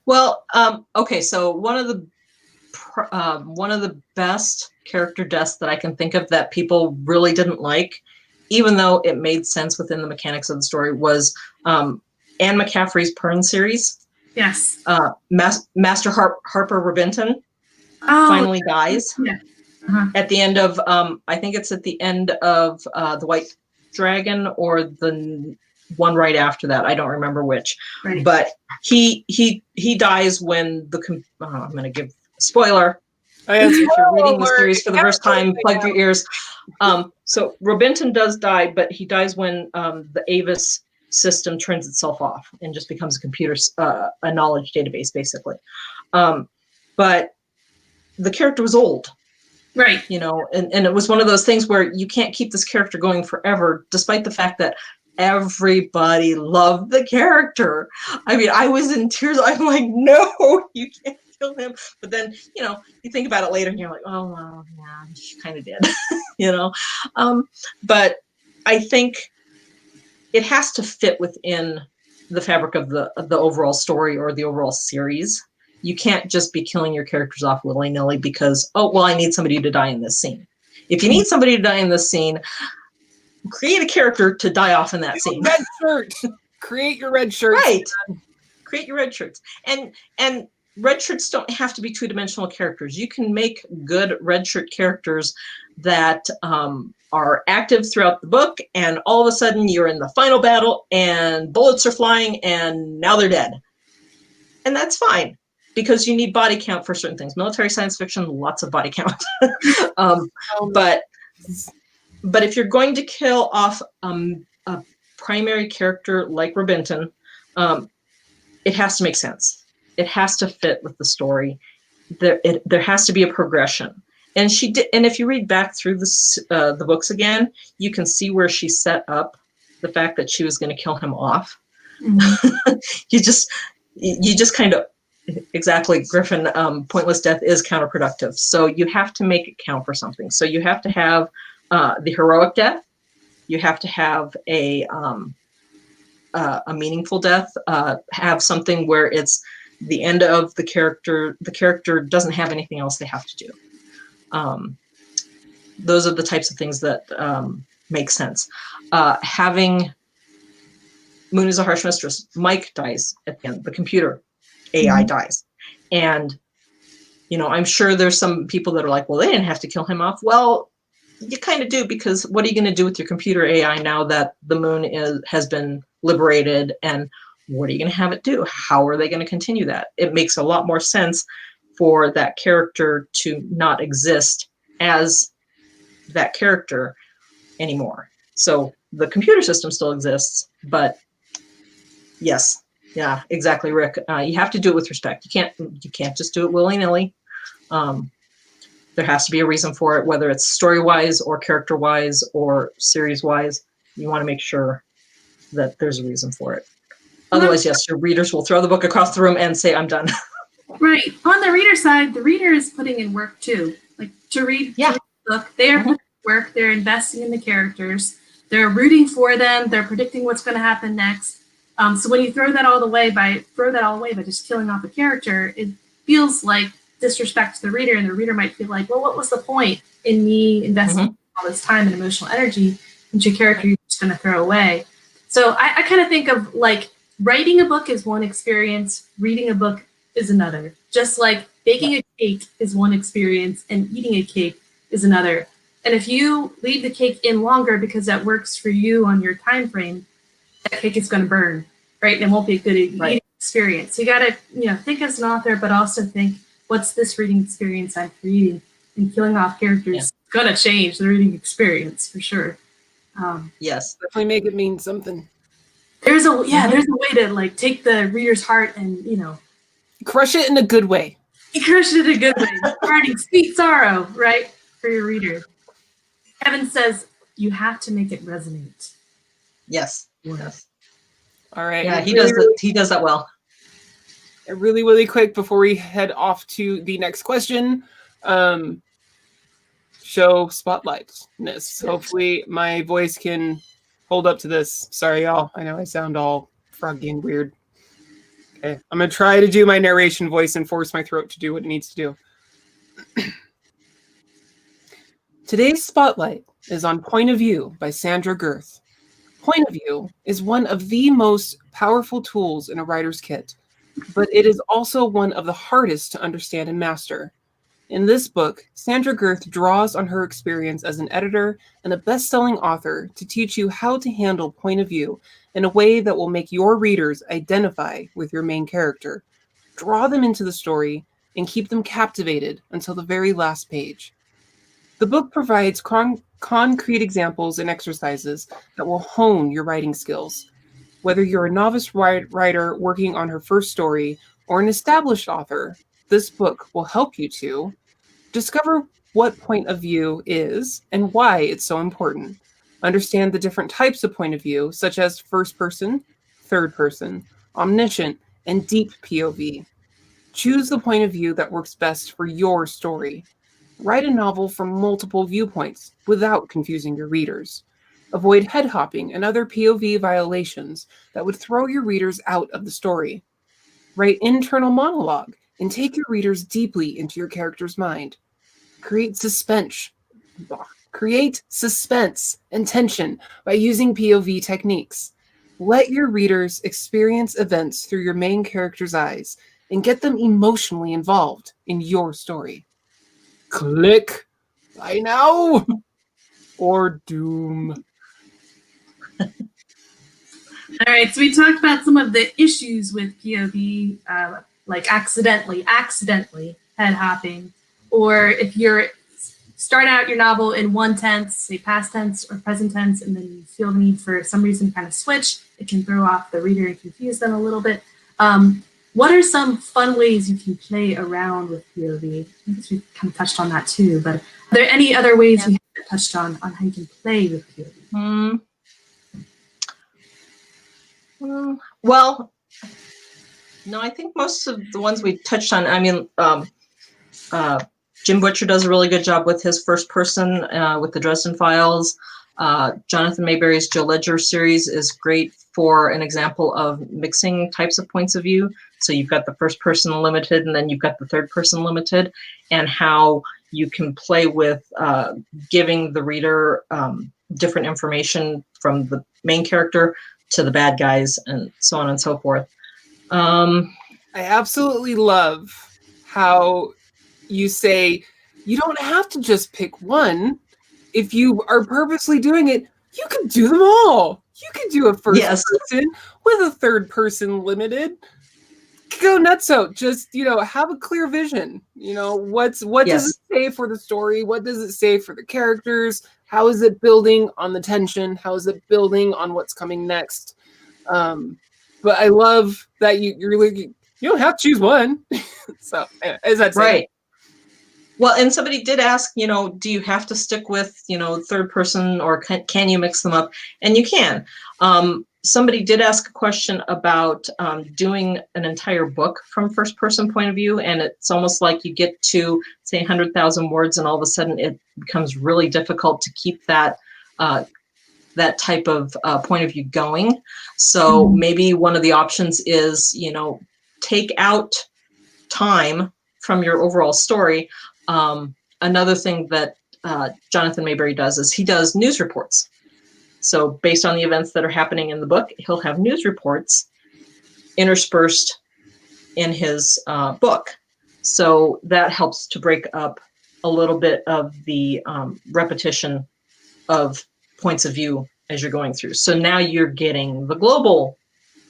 S2: Well, okay, so one of the best character deaths that I can think of that people really didn't like, even though it made sense within the mechanics of the story, was Anne McCaffrey's Pern series.
S1: Yes.
S2: Master Harper Robinson finally dies at the end of, I think it's at the end of The White Dragon or the one right after that. I don't remember which.
S1: Right.
S2: But he dies when I'm going to give a spoiler. If you're reading the series for the first time, plug your ears. So Robinson does die, but he dies when the Avis system turns itself off and just becomes a computer, a knowledge database, basically. But the character was old.
S1: Right.
S2: You know, and it was one of those things where you can't keep this character going forever, despite the fact that everybody loved the character. I mean, I was in tears. I'm like, no, you can't kill him. But then, you know, you think about it later and you're like, oh, well, yeah, she kind of did, you know. But I think it has to fit within the fabric of the overall story or the overall series. You can't just be killing your characters off willy-nilly because, oh, well, I need somebody to die in this scene. If you need somebody to die in this scene, create a character to die off in that scene.
S3: Red shirt. Create your red shirts.
S2: Right. Create your red shirts. And red shirts don't have to be two-dimensional characters. You can make good red shirt characters that are active throughout the book, and all of a sudden you're in the final battle and bullets are flying and now they're dead. And that's fine, because you need body count for certain things. Military science fiction, lots of body count. But if you're going to kill off a primary character like Robinson, it has to make sense. It has to fit with the story. There has to be a progression. And she did. And if you read back through the books again, you can see where she set up the fact that she was going to kill him off. Mm-hmm. you just kind of, exactly, Griffin, pointless death is counterproductive. So you have to make it count for something. So you have to have the heroic death. You have to have a meaningful death. Have something where it's the end of the character. The character doesn't have anything else they have to do. Those are the types of things that make sense. Having Moon is a harsh mistress. Mike dies at the end. The computer AI dies. And, you know, I'm sure there's some people that are like, well, they didn't have to kill him off. Well, you kind of do, because what are you going to do with your computer AI now that the moon has been liberated? And what are you going to have it do? How are they going to continue that? It makes a lot more sense for that character to not exist as that character anymore. So the computer system still exists, but yes, yeah, exactly, Rick. You have to do it with respect. You can't just do it willy-nilly. There has to be a reason for it, whether it's story-wise or character-wise or series-wise. You want to make sure that there's a reason for it. Otherwise, yes, your readers will throw the book across the room and say, I'm done.
S1: Right. On the reader side, the reader is putting in work too. Like to read the book, they are putting in work, they're investing in the characters, they're rooting for them, they're predicting what's going to happen next. So when you throw that all away by just killing off a character, it feels like disrespect to the reader, and the reader might feel like, well, what was the point in me investing all this time and emotional energy into a character you're just going to throw away? So I kind of think of like writing a book is one experience, reading a book is another. Just like baking a cake is one experience and eating a cake is another. And if you leave the cake in longer because that works for you on your time frame, that cake is going to burn, right? And it won't be a good eating experience. So you got to, think as an author, but also think, what's this reading experience I'm creating? And killing off characters is going to change the reading experience for sure.
S2: Yes,
S3: definitely make it mean something.
S1: There's a way to like take the reader's heart and
S3: crush it in a good way.
S1: Crush it in a good way. Writing sweet sorrow, right, for your reader. Kevin says you have to make it resonate.
S2: Yes. Yes.
S3: All right.
S2: Yeah, he does that well.
S3: really, really quick before we head off to the next question. Show spotlightness. Hopefully my voice can hold up to this. Sorry, y'all. I know I sound all froggy and weird. Okay, I'm going to try to do my narration voice and force my throat to do what it needs to do. Today's spotlight is on Point of View by Sandra Girth. Point of View is one of the most powerful tools in a writer's kit, but it is also one of the hardest to understand and master. In this book, Sandra Girth draws on her experience as an editor and a best-selling author to teach you how to handle point of view in a way that will make your readers identify with your main character, draw them into the story, and keep them captivated until the very last page. The book provides concrete examples and exercises that will hone your writing skills. Whether you're a novice writer working on her first story or an established author, this book will help you to discover what point of view is and why it's so important. Understand the different types of point of view, such as first person, third person, omniscient, and deep POV. Choose the point of view that works best for your story. Write a novel from multiple viewpoints without confusing your readers. Avoid head hopping and other POV violations that would throw your readers out of the story. Write internal monologue and take your readers deeply into your character's mind. Create suspense and tension by using POV techniques. Let your readers experience events through your main character's eyes and get them emotionally involved in your story. Click buy now or doom.
S1: All right, so we talked about some of the issues with POV, like accidentally head hopping, or if you're start out your novel in one tense, say past tense or present tense, and then you feel the need for some reason to kind of switch, it can throw off the reader and confuse them a little bit. What are some fun ways you can play around with POV? I guess we kind of touched on that too, but are there any other ways we haven't touched on how you can play with POV?
S2: Well, no, I think most of the ones we touched on, I mean, Jim Butcher does a really good job with his first person with the Dresden Files. Jonathan Mayberry's Joe Ledger series is great for an example of mixing types of points of view. So you've got the first person limited, and then you've got the third person limited, and how you can play with giving the reader different information from the main character to the bad guys and so on and so forth.
S3: I absolutely love how you say you don't have to just pick one. If you are purposely doing it, you can do them all. You can do a first person with a third person limited. Go nutso. Just, have a clear vision. What does it say for the story? What does it say for the characters? How is it building on the tension? How is it building on what's coming next? But I love that you don't have to choose one. So, as that
S2: right. Well, and somebody did ask, do you have to stick with, third person, or can you mix them up? And you can. Somebody did ask a question about doing an entire book from first person point of view. And it's almost like you get to, say, 100,000 words, and all of a sudden it becomes really difficult to keep that that type of point of view going. So maybe one of the options is, take out time from your overall story. Another thing that Jonathan Mayberry does is he does news reports. So based on the events that are happening in the book, he'll have news reports interspersed in his book. So that helps to break up a little bit of the repetition of points of view as you're going through. So now you're getting the global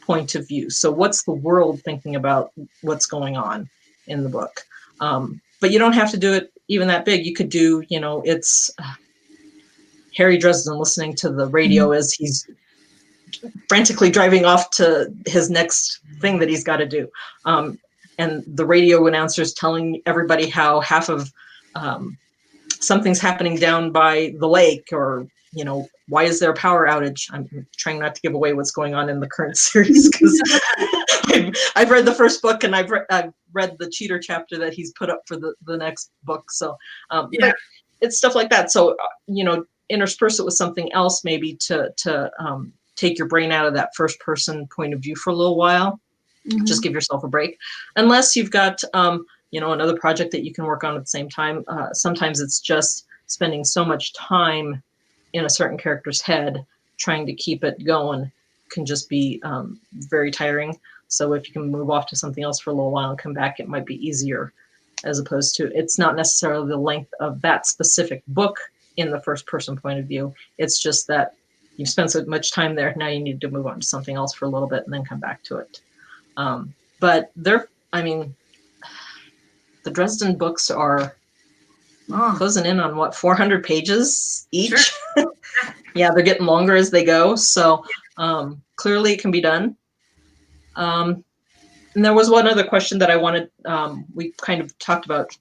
S2: point of view. So what's the world thinking about what's going on in the book? But you don't have to do it even that big. You could do, it's Harry Dresden listening to the radio as he's frantically driving off to his next thing that he's got to do. And the radio announcer's telling everybody how half of something's happening down by the lake, or why is there a power outage? I'm trying not to give away what's going on in the current series because I've read the first book and I've read the cheater chapter that he's put up for the next book. So, but it's stuff like that. So, intersperse it with something else, maybe to take your brain out of that first person point of view for a little while. Mm-hmm. Just give yourself a break, unless you've got, another project that you can work on at the same time. Sometimes it's just spending so much time in a certain character's head, trying to keep it going can just be very tiring. So if you can move off to something else for a little while and come back, it might be easier, as opposed to, it's not necessarily the length of that specific book in the first person point of view. It's just that you've spent so much time there. Now you need to move on to something else for a little bit and then come back to it. But the Dresden books are closing in on 400 pages each. Sure. Yeah, they're getting longer as they go. So clearly it can be done. And there was one other question that I wanted, we kind of talked about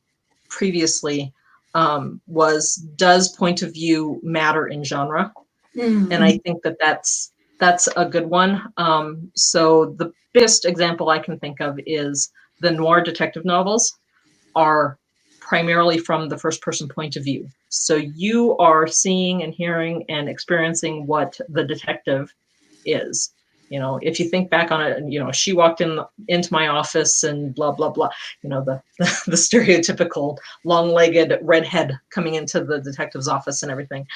S2: previously, was, does point of view matter in genre? Mm-hmm. And I think that's a good one. So the biggest example I can think of is the noir detective novels are primarily from the first person point of view. So you are seeing and hearing and experiencing what the detective is. If you think back on it, she walked into my office and blah, blah, blah, the stereotypical long-legged redhead coming into the detective's office and everything.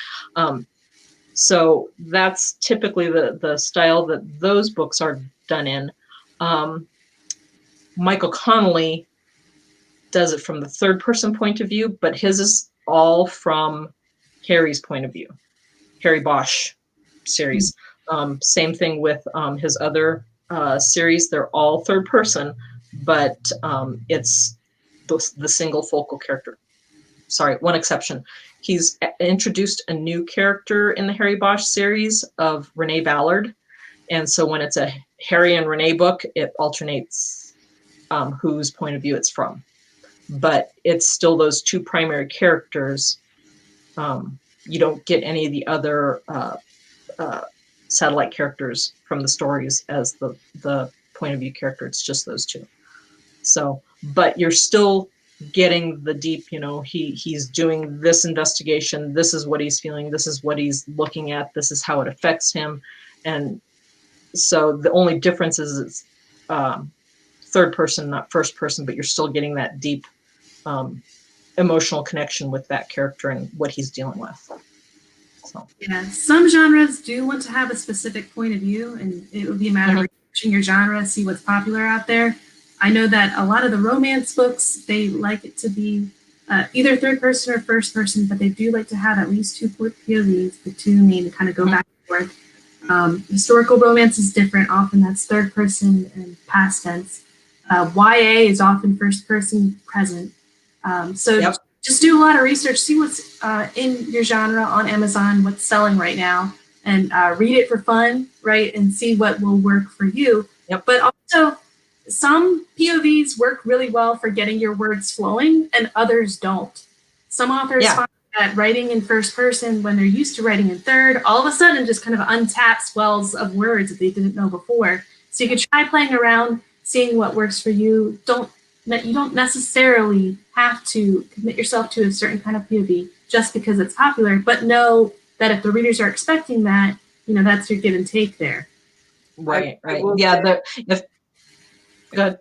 S2: So that's typically the style that those books are done in. Michael Connolly does it from the third person point of view, but his is all from Harry's point of view, Harry Bosch series. Same thing with his other series. They're all third person, but it's the single focal character. Sorry, one exception. He's introduced a new character in the Harry Bosch series of Renee Ballard. And so when it's a Harry and Renee book, it alternates whose point of view it's from. But it's still those two primary characters. You don't get any of the other satellite characters from the stories as the point of view character. It's just those two. So, but you're still getting the deep, he's doing this investigation. This is what he's feeling. This is what he's looking at. This is how it affects him. And so the only difference is it's third person, not first person, but you're still getting that deep emotional connection with that character and what he's dealing with. So.
S1: Yeah, some genres do want to have a specific point of view, and it would be a matter of researching your genre, see what's popular out there. I know that a lot of the romance books, they like it to be either third person or first person, but they do like to have at least two POVs, the two need to kind of go back and forth. Historical romance is different. Often that's third person and past tense. YA is often first person present. Just do a lot of research, see what's in your genre on Amazon, what's selling right now, and read it for fun, right? And see what will work for you. Yep. But also, some POVs work really well for getting your words flowing and others don't. Some authors find that writing in first person, when they're used to writing in third, all of a sudden just kind of untaps wells of words that they didn't know before. So you could try playing around, seeing what works for you. You don't necessarily have to commit yourself to a certain kind of POV just because it's popular, but know that if the readers are expecting that, that's your give and take there.
S2: Right. Yeah. Good.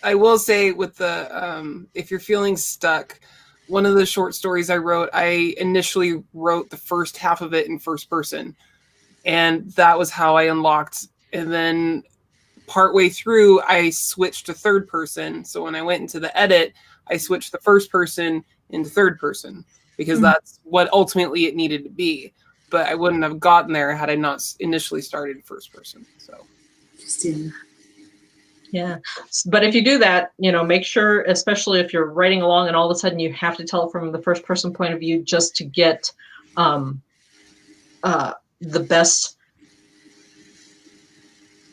S3: I will say with the if you're feeling stuck, one of the short stories I wrote, I initially wrote the first half of it in first person, and that was how I unlocked. And then partway through, I switched to third person. So when I went into the edit, I switched the first person into third person because that's what ultimately it needed to be. But I wouldn't have gotten there had I not initially started first person. So.
S1: Interesting.
S2: Yeah. But if you do that, make sure, especially if you're writing along and all of a sudden you have to tell it from the first person point of view just to get the best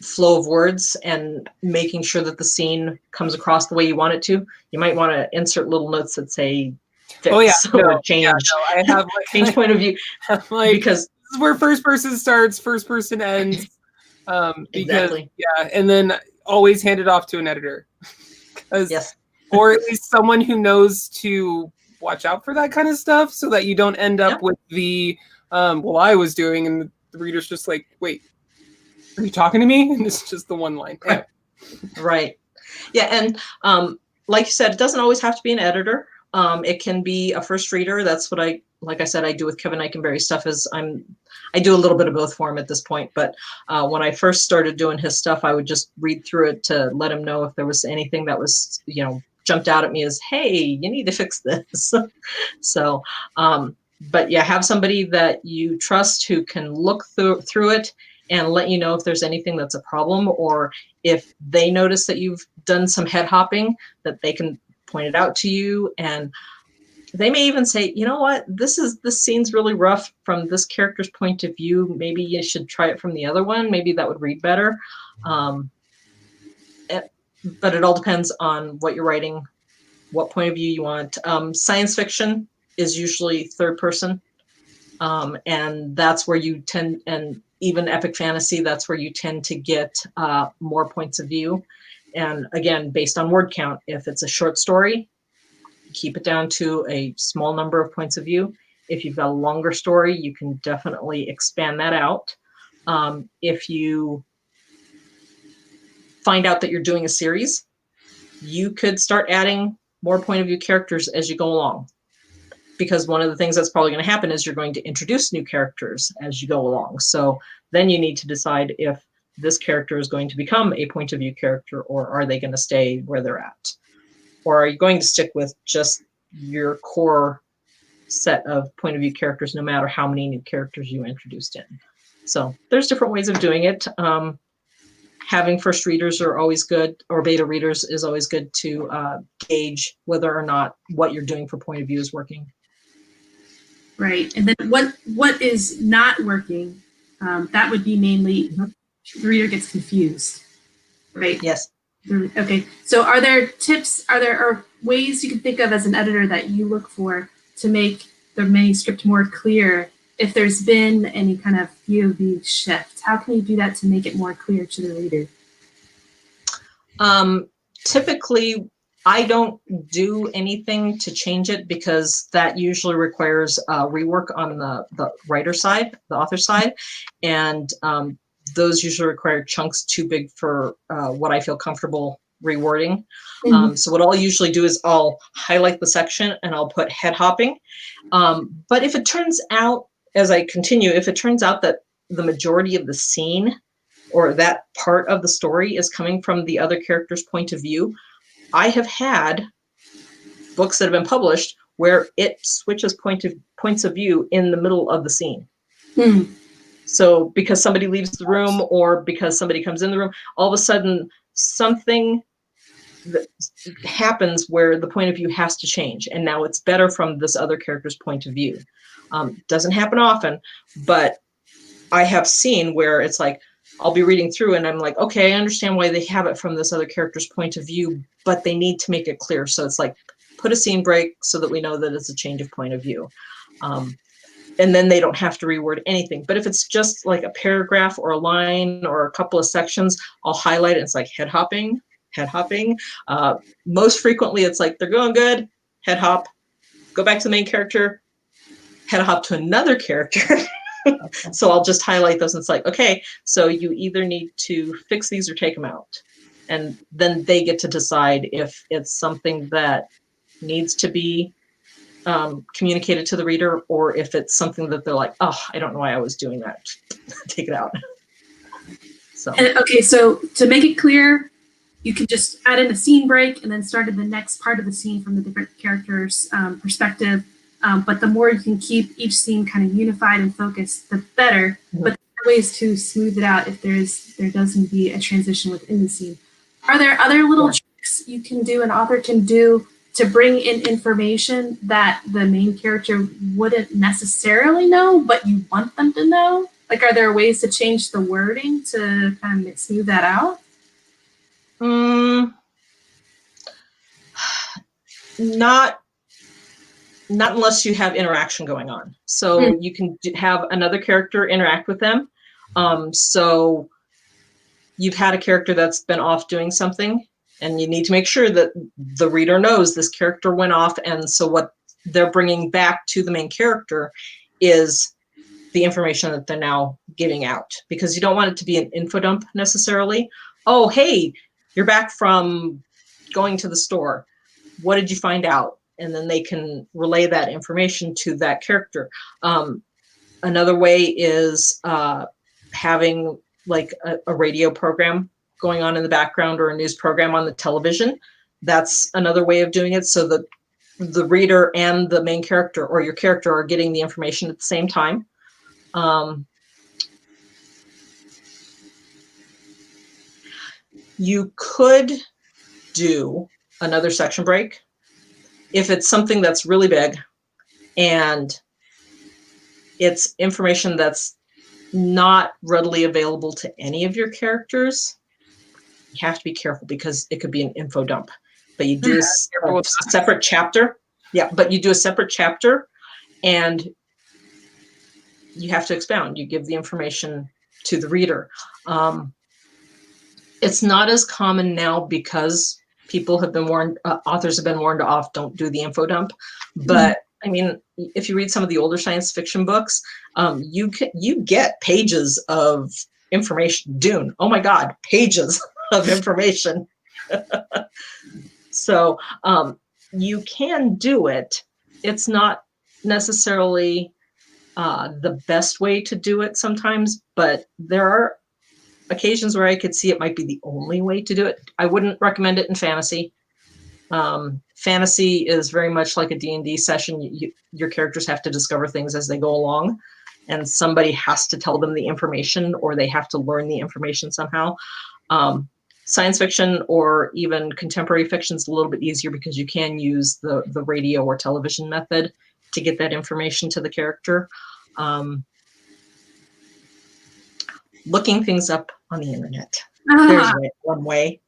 S2: flow of words and making sure that the scene comes across the way you want it to. You might want to insert little notes that say fix or change.
S3: Yeah, no, I have like
S2: change point of view.
S3: Like,
S2: because
S3: this is where first person starts, first person ends. Because
S2: exactly.
S3: yeah, and then always hand it off to an editor.
S2: Yes.
S3: Or at least someone who knows to watch out for that kind of stuff, so that you don't end up with the well, I was doing, and the reader's just like, wait, are you talking to me? And it's just the one line.
S2: Anyway. Right. Yeah, and like you said, it doesn't always have to be an editor. It can be a first reader. That's what like I said, I do with Kevin Ankenberry stuff. I do a little bit of both for him at this point. But when I first started doing his stuff, I would just read through it to let him know if there was anything that was, jumped out at me as, hey, you need to fix this. So, but yeah, have somebody that you trust who can look through it and let you know if there's anything that's a problem, or if they notice that you've done some head hopping, that they can point it out to you. And they may even say, you know what, this scene's really rough from this character's point of view. Maybe you should try it from the other one. Maybe that would read better. But it all depends on what you're writing, what point of view you want. Science fiction is usually third person. And that's where you tend, and even epic fantasy, that's where you tend to get more points of view. And again, based on word count, if it's a short story, keep it down to a small number of points of view. If you've got a longer story, you can definitely expand that out. If you find out that you're doing a series, you could start adding more point of view characters as you go along. Because one of the things that's probably going to happen is you're going to introduce new characters as you go along. So then you need to decide if this character is going to become a point of view character, or are they going to stay where they're at? Or are you going to stick with just your core set of point of view characters, no matter how many new characters you introduced in? So there's different ways of doing it. Having first readers are always good, or beta readers is always good to gauge whether or not what you're doing for point of view is working.
S1: Right. And then what is not working, that would be mainly the reader gets confused, right?
S2: Yes.
S1: Okay. So are there tips, are there ways you can think of as an editor that you look for to make the manuscript more clear if there's been any kind of POV shift? How can you do that to make it more clear to the reader?
S2: Typically, I don't do anything to change it, because that usually requires rework on the writer side, the author side. And those usually require chunks too big for what I feel comfortable rewording. So what I'll usually do is I'll highlight the section and I'll put head hopping. But if it turns out, as I continue, if it turns out that the majority of the scene or that part of the story is coming from the other character's point of view, I have had books that have been published where it switches points of view in the middle of the scene. So because somebody leaves the room, or because somebody comes in the room, all of a sudden something that happens where the point of view has to change, and now it's better from this other character's point of view. Doesn't happen often, but I have seen where it's like, I'll be reading through and I'm like, okay, I understand why they have it from this other character's point of view, but they need to make it clear. So it's like, put a scene break so that we know that it's a change of point of view. And then they don't have to reword anything. But if it's just like a paragraph or a line or a couple of sections, I'll highlight it. It's like head hopping. Most frequently, it's like they're going good, head hop, go back to the main character, head hop to another character. So I'll just highlight those, and it's like, okay, so you either need to fix these or take them out. And then they get to decide if it's something that needs to be communicated to the reader, or if it's something that they're like, oh, I don't know why I was doing that. Take it out. So.
S1: Okay, so to make it clear, you can just add in a scene break and then start in the next part of the scene from the different characters' perspective. But the more you can keep each scene kind of unified and focused, the better. But there are ways to smooth it out if there doesn't be a transition within the scene. Are there other little tricks you can do, an author can do, to bring in information that the main character wouldn't necessarily know, but you want them to know? Like, are there ways to change the wording to kind of smooth that out?
S2: not unless you have interaction going on. So you can have another character interact with them. So you've had a character that's been off doing something, and you need to make sure that the reader knows this character went off. And so what they're bringing back to the main character is the information that they're now giving out, because you don't want it to be an info dump necessarily. Oh, hey, you're back from going to the store. What did you find out? And then they can relay that information to that character. Another way is having like a radio program going on in the background, or a news program on the television. That's another way of doing it, so that the reader and the main character, or your character, are getting the information at the same time. You could do another section break if it's something that's really big and it's information that's not readily available to any of your characters. You have to be careful, because it could be an info dump. But you do a separate chapter. Yeah, but you do a separate chapter, and you have to expound. You give the information to the reader. It's not as common now because people have been warned, authors have been warned off, don't do the info dump. But I mean, if you read some of the older science fiction books, you get pages of information. Dune, oh my God, pages of information. So you can do it. It's not necessarily the best way to do it sometimes, but there are occasions where I could see it might be the only way to do it. I wouldn't recommend it in fantasy. Fantasy is very much like a D&D session. Your characters have to discover things as they go along, and somebody has to tell them the information, or they have to learn the information somehow. Science fiction or even contemporary fiction is a little bit easier, because you can use the radio or television method to get that information to the character. Looking things up on the internet. There's one way.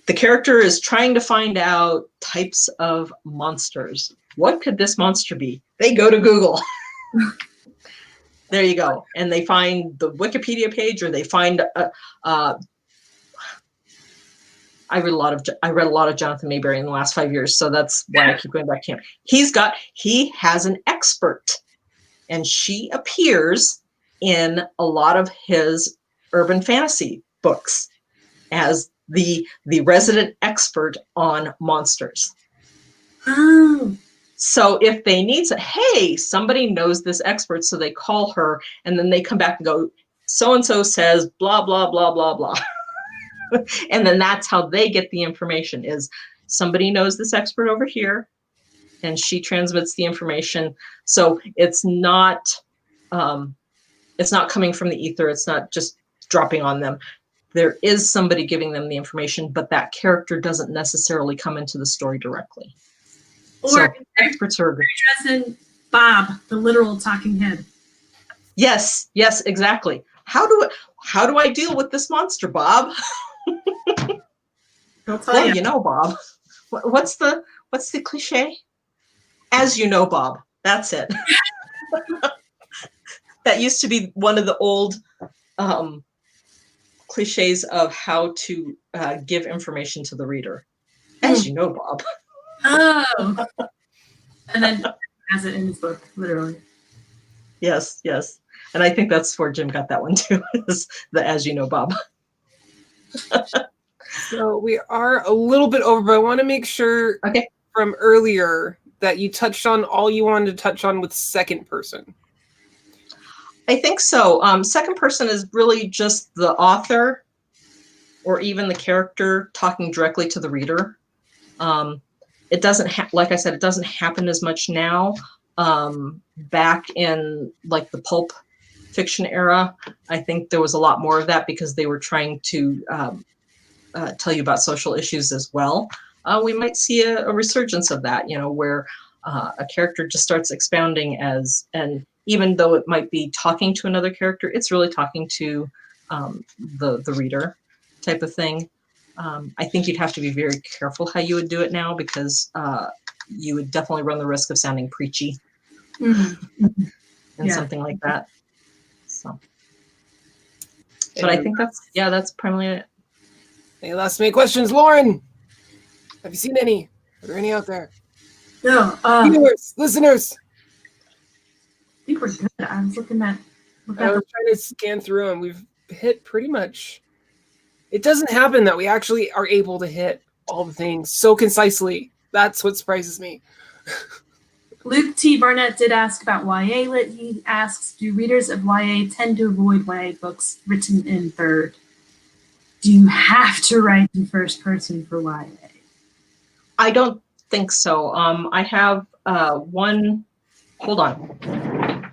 S2: The character is trying to find out types of monsters. What could this monster be? They go to Google. There you go. And they find the Wikipedia page, or they find I read a lot of Jonathan Mayberry in the last 5 years, so that's why I keep going back to him. He has an expert, and she appears in a lot of his urban fantasy books as the resident expert on monsters.
S1: Oh.
S2: So if they need hey, somebody knows this expert, so they call her, and then they come back and go, so-and-so says blah, blah, blah, blah, blah. And then that's how they get the information, is somebody knows this expert over here, and she transmits the information. So it's not coming from the ether. It's not just dropping on them. There is somebody giving them the information, but that character doesn't necessarily come into the story directly.
S1: Or
S2: so experts are
S1: dressed in Bob, the literal talking head.
S2: Yes, exactly. How do I deal with this monster, Bob? Well, you know, Bob. What's the cliche? As you know, Bob. That's it. That used to be one of the old cliches of how to give information to the reader. As you know, Bob.
S1: Oh. And then has it in his book, literally.
S2: Yes. And I think that's where Jim got that one too, is the as you know, Bob.
S3: So we are a little bit over, but I want to make sure from earlier that you touched on all you wanted to touch on with second person.
S2: I think so. Second person is really just the author or even the character talking directly to the reader. It doesn't, like I said, it doesn't happen as much now. Back in like the pulp fiction era, I think there was a lot more of that, because they were trying to tell you about social issues as well. We might see a resurgence of that, where a character just starts expounding and even though it might be talking to another character, it's really talking to the reader type of thing. I think you'd have to be very careful how you would do it now, because you would definitely run the risk of sounding preachy
S1: Mm-hmm.
S2: and something like that. So, but I think that's primarily it.
S3: Any last minute questions, Lauren? Have you seen any? Are there any out there?
S1: No.
S3: Viewers, listeners.
S1: I think we're good. I was looking at.
S3: I was trying to scan through and we've hit pretty much. It doesn't happen that we actually are able to hit all the things so concisely. That's what surprises me.
S1: Luke T. Barnett did ask about YA lit. He asks, do readers of YA tend to avoid YA books written in third? Do you have to write in first person for YA?
S2: I don't think so. I have one. Hold on.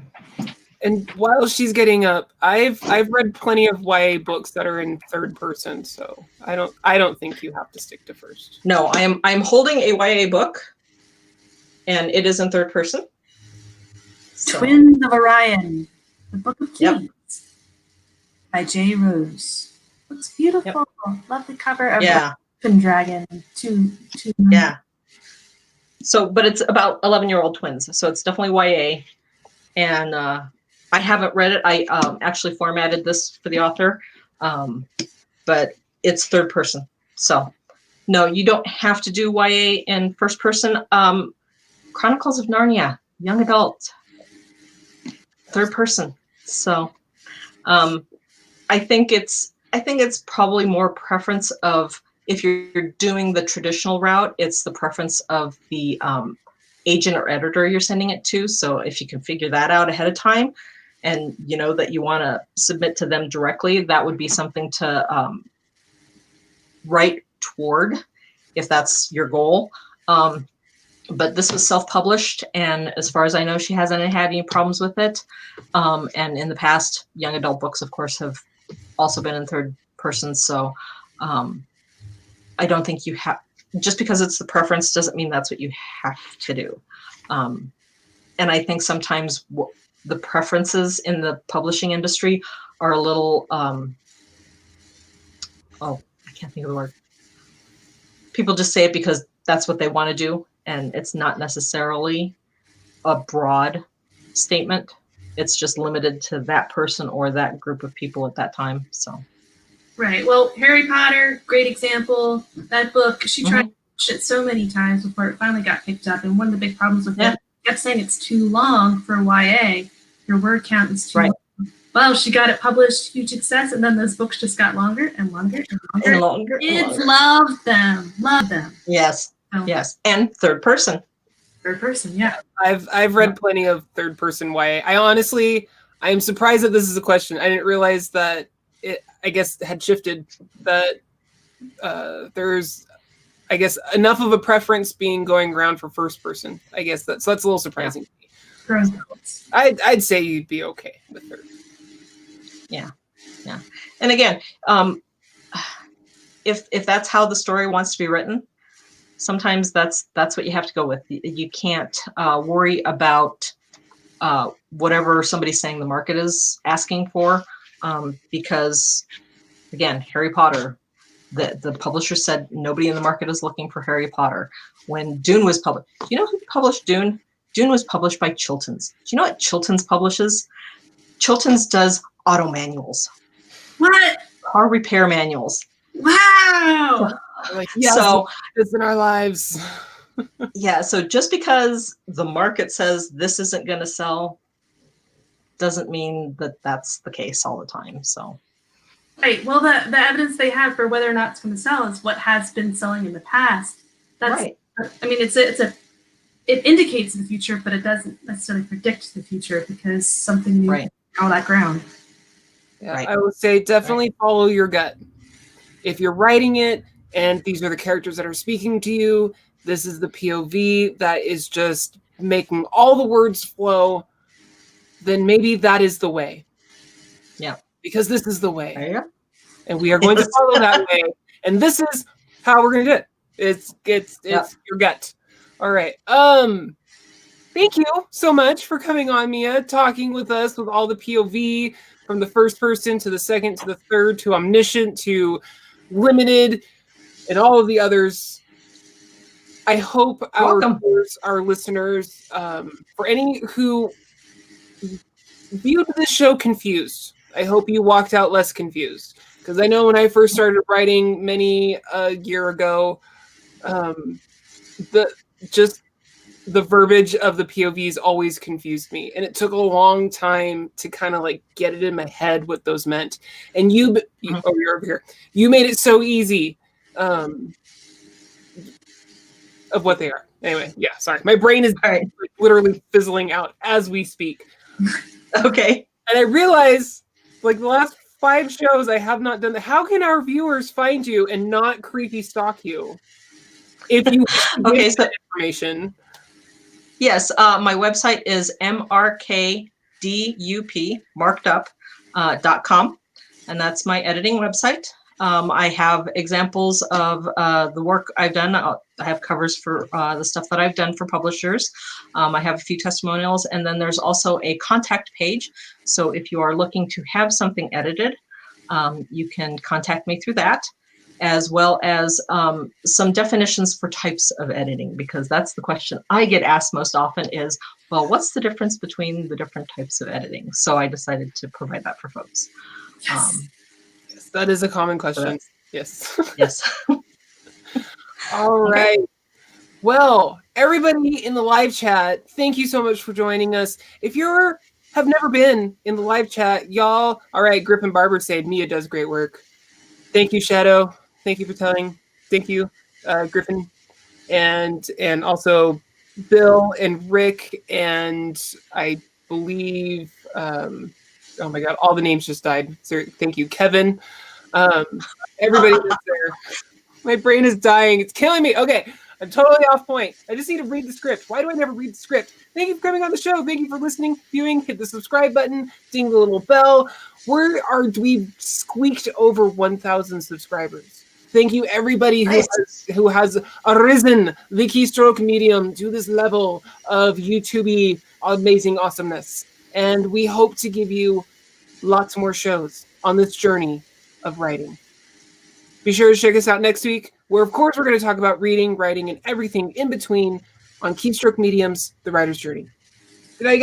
S3: And while she's getting up, I've read plenty of YA books that are in third person, so I don't think you have to stick to first.
S2: No, I'm holding a YA book, and it is in third person. So.
S1: Twins of Orion, the Book of Keys,
S2: Yep.
S1: by J. Rose. Looks beautiful. Yep. Love the cover of Open Dragon. Two.
S2: Yeah. So, but it's about 11-year-old twins, so it's definitely YA, and I haven't read it. I actually formatted this for the author, but it's third person. So, no, you don't have to do YA in first person. Chronicles of Narnia, young adult, third person. So, I think it's probably more preference of, if you're doing the traditional route, it's the preference of the agent or editor you're sending it to. So if you can figure that out ahead of time, and you know that you want to submit to them directly, that would be something to write toward if that's your goal. But this was self-published, and as far as I know, she hasn't had any problems with it. And in the past, young adult books, of course, have also been in third person. So I don't think you have, just because it's the preference doesn't mean that's what you have to do. And I think sometimes the preferences in the publishing industry are a little, I can't think of the word. People just say it because that's what they want to do, and it's not necessarily a broad statement. It's just limited to that person or that group of people at that time. So.
S1: Right. Well, Harry Potter, great example. That book, she tried to push it so many times before it finally got picked up. And one of the big problems with it, kept saying it's too long for YA. Your word count is too long. Well, she got it published, huge success, and then those books just got longer and longer and longer.
S2: And longer.
S1: Kids loved them. Loved them.
S2: Yes. So. Yes. And third person.
S1: Third person, yeah.
S3: I've read plenty of third person YA. I'm surprised that this is a question. I didn't realize that it, I guess, had shifted, that there's, I guess, enough of a preference going around for first person. I guess that's a little surprising.
S1: Yeah.
S3: I'd say you'd be okay with third.
S2: Yeah. And again, if that's how the story wants to be written, sometimes that's what you have to go with. You can't worry about whatever somebody's saying the market is asking for. Because, again, Harry Potter, the publisher said nobody in the market is looking for Harry Potter. When Dune was published, do you know who published Dune? Dune was published by Chilton's. Do you know what Chilton's publishes? Chilton's does auto manuals.
S1: What?
S2: Car repair manuals.
S1: Wow.
S3: So it's in our lives.
S2: Yeah. So just because the market says this isn't going to sell doesn't mean that that's the case all the time. So.
S1: Right. Well, the evidence they have for whether or not it's going to sell is what has been selling in the past. That's right. I mean, it indicates the future, but it doesn't necessarily predict the future because something new is on that ground.
S3: Yeah, I would say definitely follow your gut. If you're writing it and these are the characters that are speaking to you, this is the POV that is just making all the words flow, then maybe that is the way.
S2: Yeah.
S3: Because this is the way.
S2: Yeah.
S3: And we are going to follow that way. And this is how we're going to do it. It's your gut. All right. Thank you so much for coming on, Mia, talking with us with all the POV from the first person to the second to the third to Omniscient to Limited and all of the others. I hope
S2: Welcome.
S3: our listeners, for any who viewed this show confused, I hope you walked out less confused. Because I know when I first started writing many a year ago, the verbiage of the POVs always confused me, and it took a long time to kind of like get it in my head what those meant. And you're over here. You made it so easy of what they are. Anyway, yeah, sorry. My brain is literally fizzling out as we speak.
S2: Okay.
S3: And I realize, like, the last 5 shows I have not done that. How can our viewers find you and not creepy stalk you? If you wish to give that information.
S2: Yes, my website is MRK'd, marked up, .com, and that's my editing website. I have examples of the work I've done. I have covers for the stuff that I've done for publishers. I have a few testimonials, and then there's also a contact page. So if you are looking to have something edited, you can contact me through that, as well as some definitions for types of editing, because that's the question I get asked most often is, well, what's the difference between the different types of editing? So I decided to provide that for folks.
S3: Yes. Yes, that is a common question. Yes.
S2: Yes.
S3: All right. Well, everybody in the live chat, thank you so much for joining us. If you have never been in the live chat, y'all, all right, Griffin Barber said Mia does great work. Thank you, Shadow. Thank you for telling. Thank you, Griffin, and also Bill and Rick, and I believe, oh my God, all the names just died. So thank you, Kevin. Everybody that's there. My brain is dying. It's killing me. Okay, I'm totally off point. I just need to read the script. Why do I never read the script? Thank you for coming on the show. Thank you for listening, viewing. Hit the subscribe button. Ding the little bell. We squeaked over 1,000 subscribers. Thank you, everybody who has arisen the Keystroke medium to this level of YouTube amazing awesomeness. And we hope to give you lots more shows on this journey of writing. Be sure to check us out next week, where, of course, we're going to talk about reading, writing, and everything in between on Keystroke Medium's The Writer's Journey.